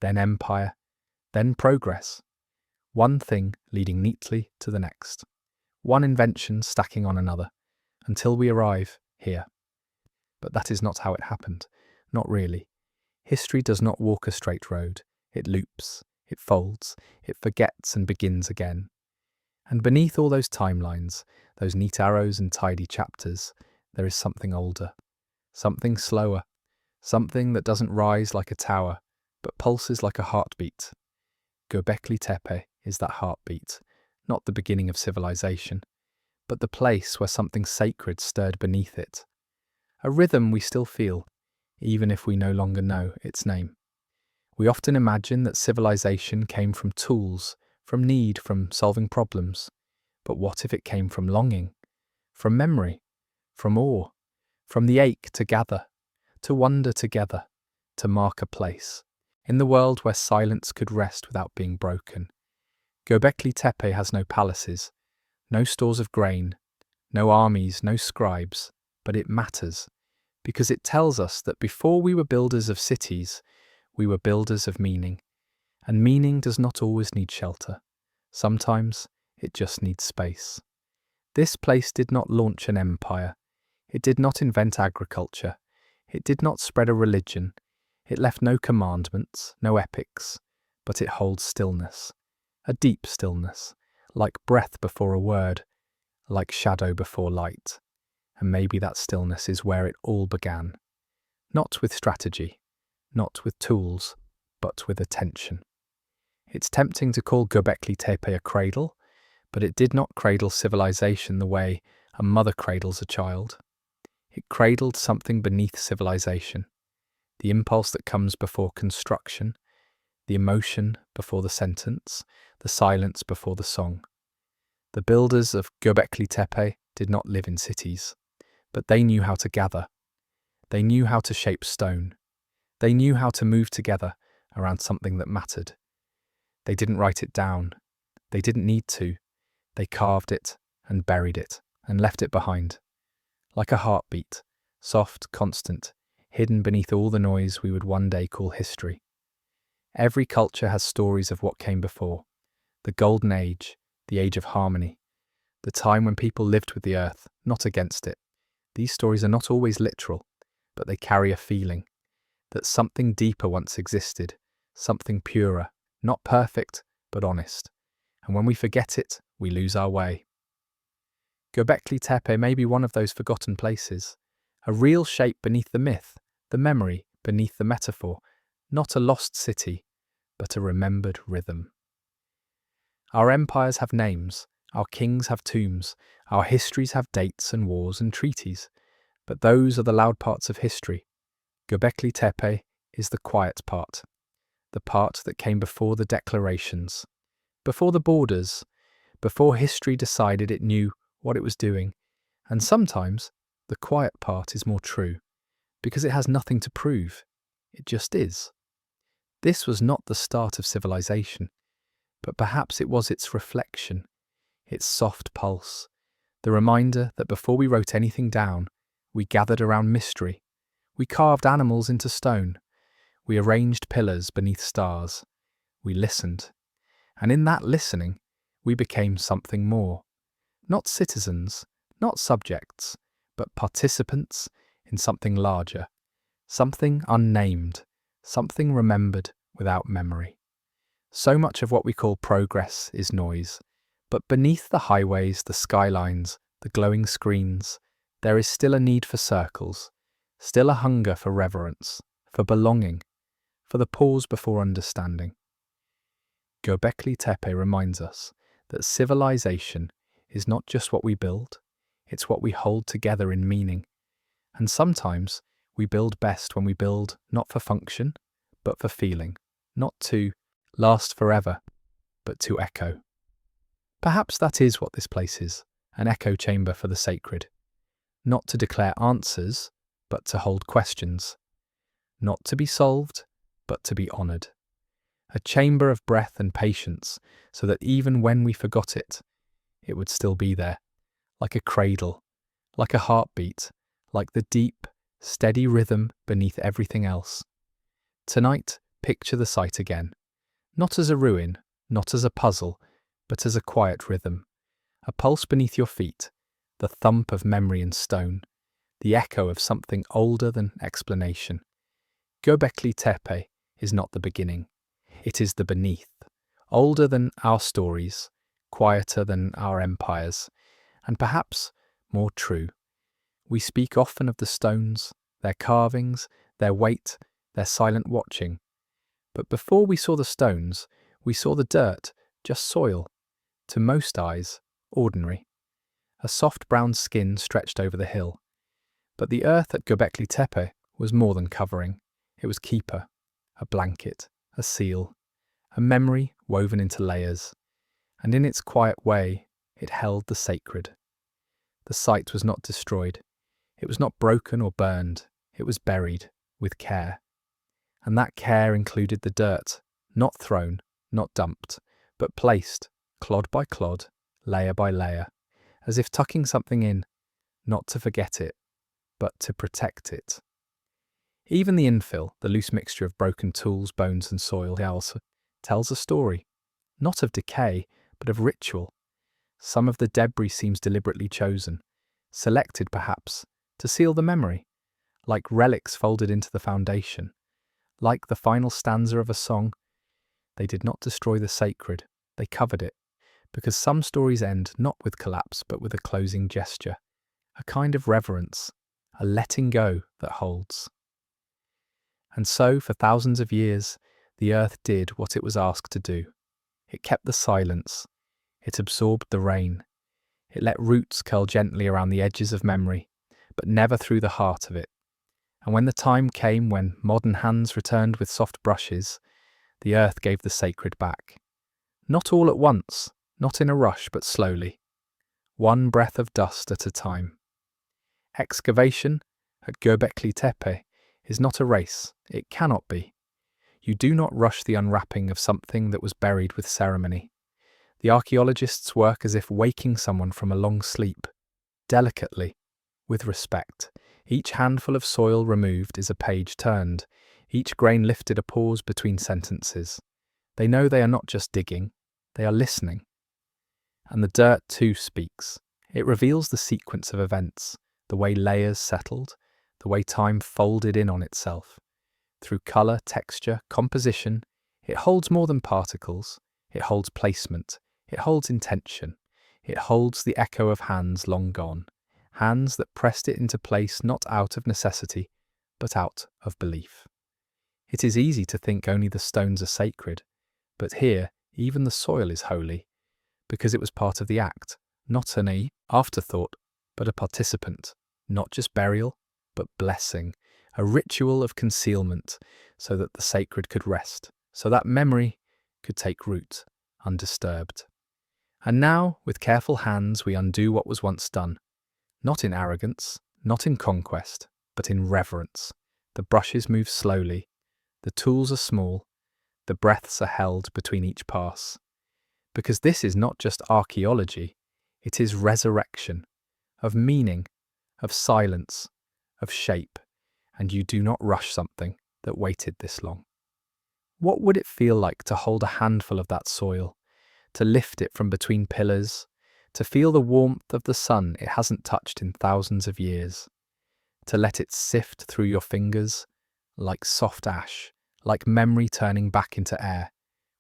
then empire, then progress. One thing leading neatly to the next. One invention stacking on another, until we arrive here. But that is not how it happened. Not really. History does not walk a straight road. It loops, it folds, it forgets and begins again. And beneath all those timelines, those neat arrows and tidy chapters, there is something older, something slower, something that doesn't rise like a tower, but pulses like a heartbeat. Göbekli Tepe is that heartbeat, not the beginning of civilization, but the place where something sacred stirred beneath it. A rhythm we still feel, even if we no longer know its name. We often imagine that civilization came from tools, from need, from solving problems. But what if it came from longing, from memory, from awe, from the ache to gather, to wonder together, to mark a place, in the world where silence could rest without being broken? Göbekli Tepe has no palaces, no stores of grain, no armies, no scribes, but it matters, because it tells us that before we were builders of cities, we were builders of meaning. And meaning does not always need shelter. Sometimes it just needs space. This place did not launch an empire. It did not invent agriculture. It did not spread a religion. It left no commandments, no epics, but it holds stillness, a deep stillness, like breath before a word, like shadow before light. And maybe that stillness is where it all began. Not with strategy, not with tools, but with attention. It's tempting to call Göbekli Tepe a cradle, but it did not cradle civilization the way a mother cradles a child. It cradled something beneath civilization, the impulse that comes before construction, the emotion before the sentence, the silence before the song. The builders of Göbekli Tepe did not live in cities, but they knew how to gather. They knew how to shape stone. They knew how to move together around something that mattered. They didn't write it down. They didn't need to. They carved it and buried it and left it behind. Like a heartbeat, soft, constant, hidden beneath all the noise we would one day call history. Every culture has stories of what came before. The Golden Age, the Age of Harmony, the time when people lived with the earth, not against it. These stories are not always literal, but they carry a feeling that something deeper once existed, something purer, not perfect, but honest. And when we forget it, we lose our way. Göbekli Tepe may be one of those forgotten places, a real shape beneath the myth, the memory beneath the metaphor, not a lost city, but a remembered rhythm. Our empires have names, our kings have tombs, our histories have dates and wars and treaties, but those are the loud parts of history. Göbekli Tepe is the quiet part, the part that came before the declarations, before the borders, before history decided it knew what it was doing. And sometimes the quiet part is more true, because it has nothing to prove. It just is. This was not the start of civilization, but perhaps it was its reflection, its soft pulse, the reminder that before we wrote anything down, we gathered around mystery. We carved animals into stone. We arranged pillars beneath stars. We listened. And in that listening, we became something more. Not citizens, not subjects, but participants in something larger, something unnamed, something remembered without memory. So much of what we call progress is noise, but beneath the highways, the skylines, the glowing screens, there is still a need for circles, still a hunger for reverence, for belonging, for the pause before understanding. Göbekli Tepe reminds us that civilization is not just what we build, it's what we hold together in meaning. And sometimes we build best when we build not for function, but for feeling, not to last forever, but to echo. Perhaps that is what this place is, an echo chamber for the sacred. Not to declare answers, but to hold questions. Not to be solved, but to be honoured. A chamber of breath and patience, so that even when we forgot it, it would still be there, like a cradle, like a heartbeat, like the deep, steady rhythm beneath everything else. Tonight, picture the site again, not as a ruin, not as a puzzle, but as a quiet rhythm, a pulse beneath your feet, the thump of memory in stone, the echo of something older than explanation. Göbekli Tepe is not the beginning, it is the beneath, older than our stories, quieter than our empires, and perhaps more true. We speak often of the stones, their carvings, their weight, their silent watching. But before we saw the stones, we saw the dirt, just soil. To most eyes, ordinary. A soft brown skin stretched over the hill. But the earth at Göbekli Tepe was more than covering. It was keeper, a blanket, a seal, a memory woven into layers. And in its quiet way, it held the sacred. The site was not destroyed. It was not broken or burned. It was buried with care. And that care included the dirt, not thrown, not dumped, but placed, clod by clod, layer by layer, as if tucking something in, not to forget it, but to protect it. Even the infill, the loose mixture of broken tools, bones and soil, tells a story, not of decay, but of ritual. Some of the debris seems deliberately chosen, selected perhaps, to seal the memory, like relics folded into the foundation. Like the final stanza of a song, they did not destroy the sacred, they covered it, because some stories end not with collapse but with a closing gesture, a kind of reverence, a letting go that holds. And so, for thousands of years, the earth did what it was asked to do. It kept the silence, it absorbed the rain, it let roots curl gently around the edges of memory, but never through the heart of it. And when the time came when modern hands returned with soft brushes, the earth gave the sacred back. Not all at once, not in a rush, but slowly. One breath of dust at a time. Excavation at Göbekli Tepe is not a race, it cannot be. You do not rush the unwrapping of something that was buried with ceremony. The archaeologists work as if waking someone from a long sleep, delicately, with respect. Each handful of soil removed is a page turned. Each grain lifted a pause between sentences. They know they are not just digging, they are listening. And the dirt too speaks. It reveals the sequence of events, the way layers settled, the way time folded in on itself. Through colour, texture, composition, it holds more than particles. It holds placement. It holds intention. It holds the echo of hands long gone, hands that pressed it into place not out of necessity, but out of belief. It is easy to think only the stones are sacred, but here even the soil is holy, because it was part of the act, not an afterthought, but a participant, not just burial, but blessing, a ritual of concealment, so that the sacred could rest, so that memory could take root, undisturbed. And now, with careful hands, we undo what was once done, not in arrogance, not in conquest, but in reverence. The brushes move slowly, the tools are small, the breaths are held between each pass. Because this is not just archaeology, it is resurrection, of meaning, of silence, of shape, and you do not rush something that waited this long. What would it feel like to hold a handful of that soil, to lift it from between pillars, to feel the warmth of the sun it hasn't touched in thousands of years, to let it sift through your fingers like soft ash, like memory turning back into air?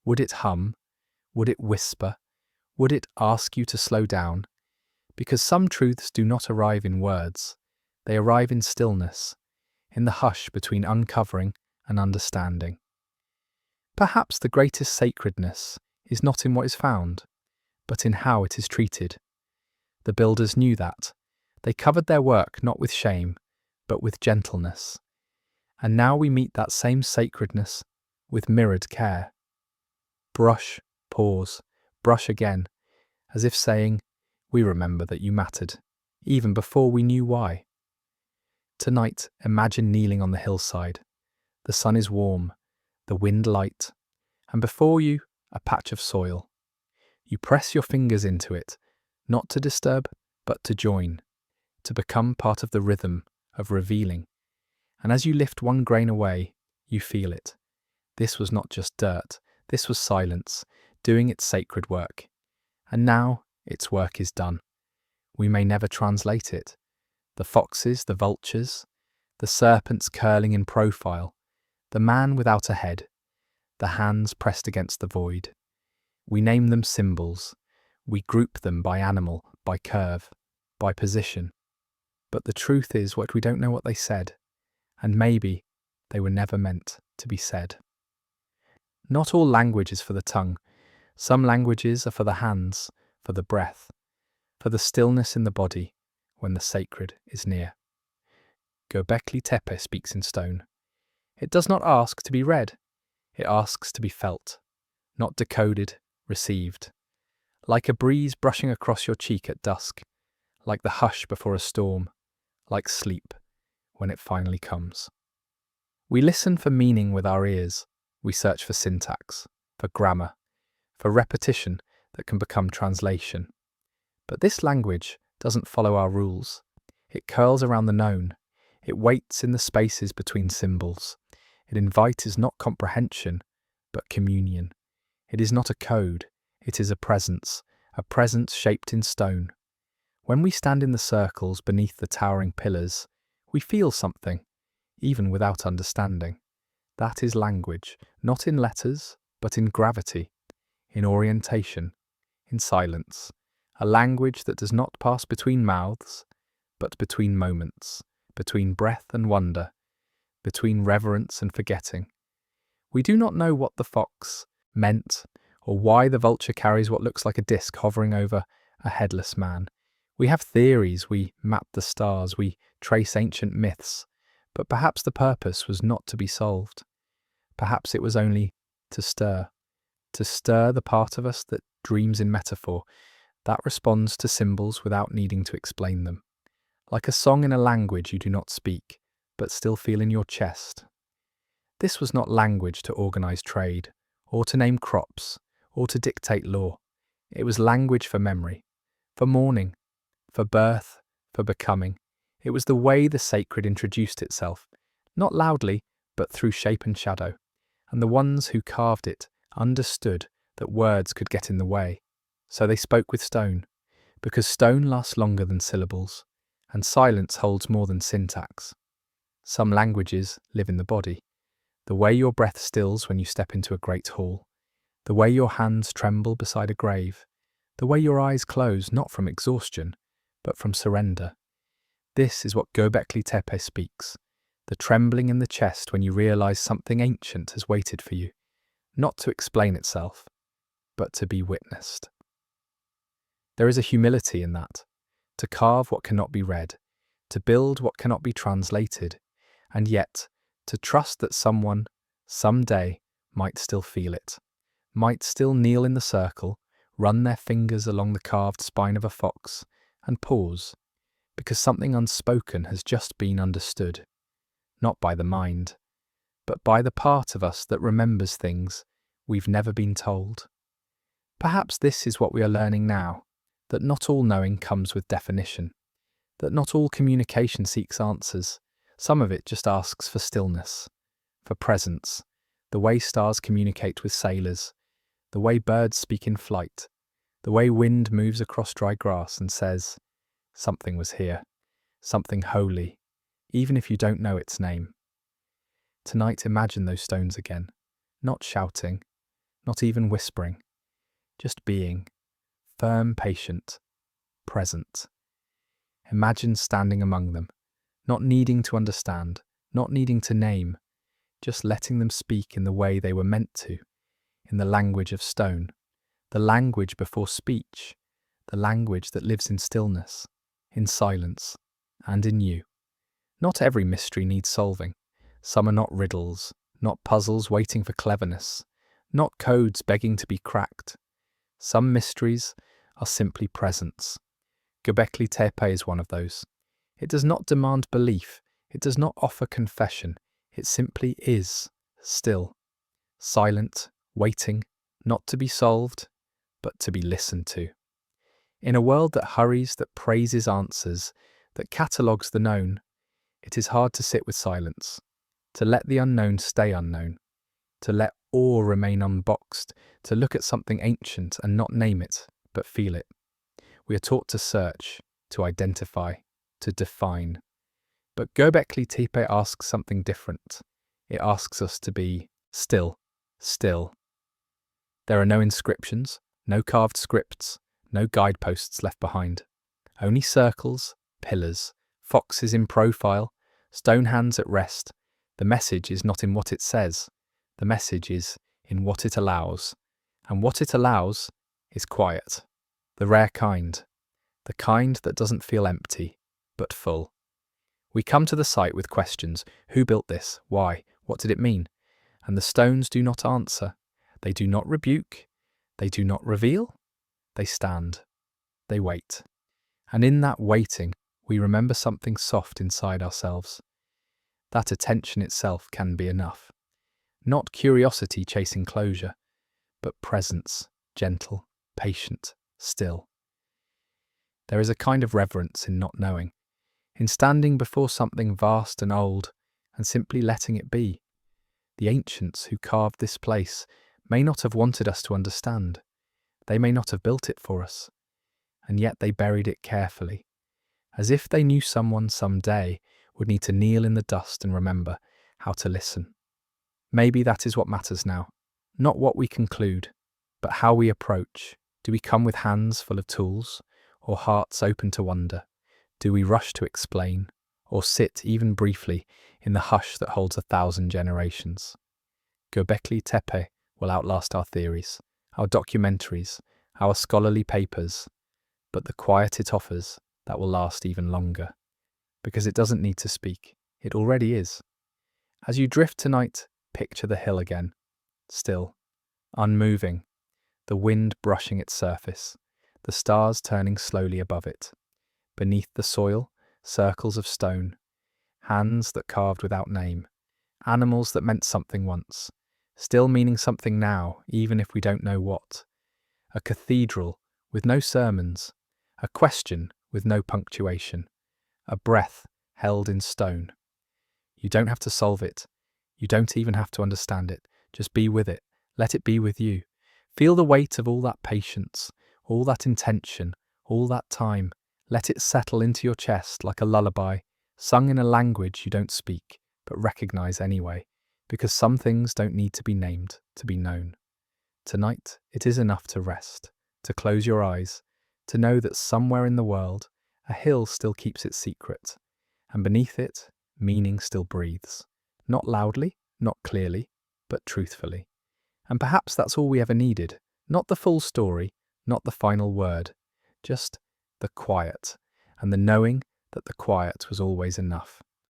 Would it hum? Would it whisper? Would it ask you to slow down? Because some truths do not arrive in words. They arrive in stillness, in the hush between uncovering and understanding. Perhaps the greatest sacredness is not in what is found, but in how it is treated. The builders knew that. They covered their work not with shame, but with gentleness. And now we meet that same sacredness with mirrored care. Brush, pause, brush again, as if saying, we remember that you mattered, even before we knew why. Tonight, imagine kneeling on the hillside. The sun is warm, the wind light, and before you, a patch of soil. You press your fingers into it, not to disturb, but to join, to become part of the rhythm of revealing. And as you lift one grain away, you feel it. This was not just dirt, this was silence, doing its sacred work. And now, its work is done. We may never translate it. The foxes, the vultures, the serpents curling in profile, the man without a head, the hands pressed against the void. We name them symbols. We group them by animal, by curve, by position. But the truth is what we don't know what they said, and maybe they were never meant to be said. Not all language is for the tongue. Some languages are for the hands, for the breath, for the stillness in the body when the sacred is near. Göbekli Tepe speaks in stone. It does not ask to be read. It asks to be felt, not decoded, received. Like a breeze brushing across your cheek at dusk, like the hush before a storm, like sleep when it finally comes. We listen for meaning with our ears. We search for syntax, for grammar, for repetition that can become translation. But this language doesn't follow our rules. It curls around the known. It waits in the spaces between symbols. It invites not comprehension, but communion. It is not a code. It is a presence shaped in stone. When we stand in the circles beneath the towering pillars, we feel something, even without understanding. That is language, not in letters, but in gravity, in orientation, in silence. A language that does not pass between mouths, but between moments, between breath and wonder, between reverence and forgetting. We do not know what the fox meant, or why the vulture carries what looks like a disc hovering over a headless man. We have theories, we map the stars, we trace ancient myths, but perhaps the purpose was not to be solved. Perhaps it was only to stir the part of us that dreams in metaphor, that responds to symbols without needing to explain them. Like a song in a language you do not speak, but still feel in your chest. This was not language to organize trade, or to name crops, or to dictate law. It was language for memory, for mourning, for birth, for becoming. It was the way the sacred introduced itself, not loudly, but through shape and shadow, and the ones who carved it understood that words could get in the way. So they spoke with stone, because stone lasts longer than syllables, and silence holds more than syntax. Some languages live in the body. The way your breath stills when you step into a great hall, the way your hands tremble beside a grave, the way your eyes close not from exhaustion, but from surrender. This is what Göbekli Tepe speaks, the trembling in the chest when you realize something ancient has waited for you, not to explain itself, but to be witnessed. There is a humility in that, to carve what cannot be read, to build what cannot be translated, and yet to trust that someone, someday, might still feel it, might still kneel in the circle, run their fingers along the carved spine of a fox, and pause, because something unspoken has just been understood, not by the mind, but by the part of us that remembers things we've never been told. Perhaps this is what we are learning now, that not all knowing comes with definition, that not all communication seeks answers. Some of it just asks for stillness, for presence, the way stars communicate with sailors, the way birds speak in flight, the way wind moves across dry grass and says, something was here, something holy, even if you don't know its name. Tonight imagine those stones again, not shouting, not even whispering, just being, firm, patient, present. Imagine standing among them, not needing to understand, not needing to name, just letting them speak in the way they were meant to, in the language of stone, the language before speech, the language that lives in stillness, in silence, and in you. Not every mystery needs solving. Some are not riddles, not puzzles waiting for cleverness, not codes begging to be cracked. Some mysteries are simply presence. Göbekli Tepe is one of those. It does not demand belief, it does not offer confession, it simply is, still, silent, waiting, not to be solved, but to be listened to. In a world that hurries, that praises answers, that catalogues the known, it is hard to sit with silence, to let the unknown stay unknown, to let awe remain unboxed, to look at something ancient and not name it, but feel it. We are taught to search, to identify, to define. But Göbekli Tepe asks something different. It asks us to be still, still. There are no inscriptions, no carved scripts, no guideposts left behind. Only circles, pillars, foxes in profile, stone hands at rest. The message is not in what it says. The message is in what it allows. And what it allows is quiet. The rare kind. The kind that doesn't feel empty, but full. We come to the site with questions. Who built this? Why? What did it mean? And the stones do not answer. They do not rebuke. They do not reveal. They stand. They wait. And in that waiting, we remember something soft inside ourselves. That attention itself can be enough. Not curiosity chasing closure, but presence, gentle, patient, still. There is a kind of reverence in not knowing, in standing before something vast and old and simply letting it be. The ancients who carved this place may not have wanted us to understand. They may not have built it for us, and yet they buried it carefully, as if they knew someone someday would need to kneel in the dust and remember how to listen. Maybe that is what matters now, not what we conclude, but how we approach. Do we come with hands full of tools, or hearts open to wonder? Do we rush to explain, or sit, even briefly, in the hush that holds 1,000 generations? Göbekli Tepe will outlast our theories, our documentaries, our scholarly papers, but the quiet it offers, that will last even longer. Because it doesn't need to speak, it already is. As you drift tonight, picture the hill again, still, unmoving, the wind brushing its surface, the stars turning slowly above it. Beneath the soil, circles of stone, hands that carved without name, animals that meant something once, still meaning something now, even if we don't know what. A cathedral with no sermons, a question with no punctuation, a breath held in stone. You don't have to solve it, You don't even have to understand it. Just be with it. Let it be with you. Feel the weight of all that patience, all that intention, all that time. Let it settle into your chest like a lullaby, sung in a language you don't speak, but recognize anyway, because some things don't need to be named to be known. Tonight, it is enough to rest, to close your eyes, to know that somewhere in the world, a hill still keeps its secret, and beneath it, meaning still breathes. Not loudly, not clearly, but truthfully. And perhaps that's all we ever needed. Not the full story, not the final word, just the quiet, and the knowing that the quiet was always enough.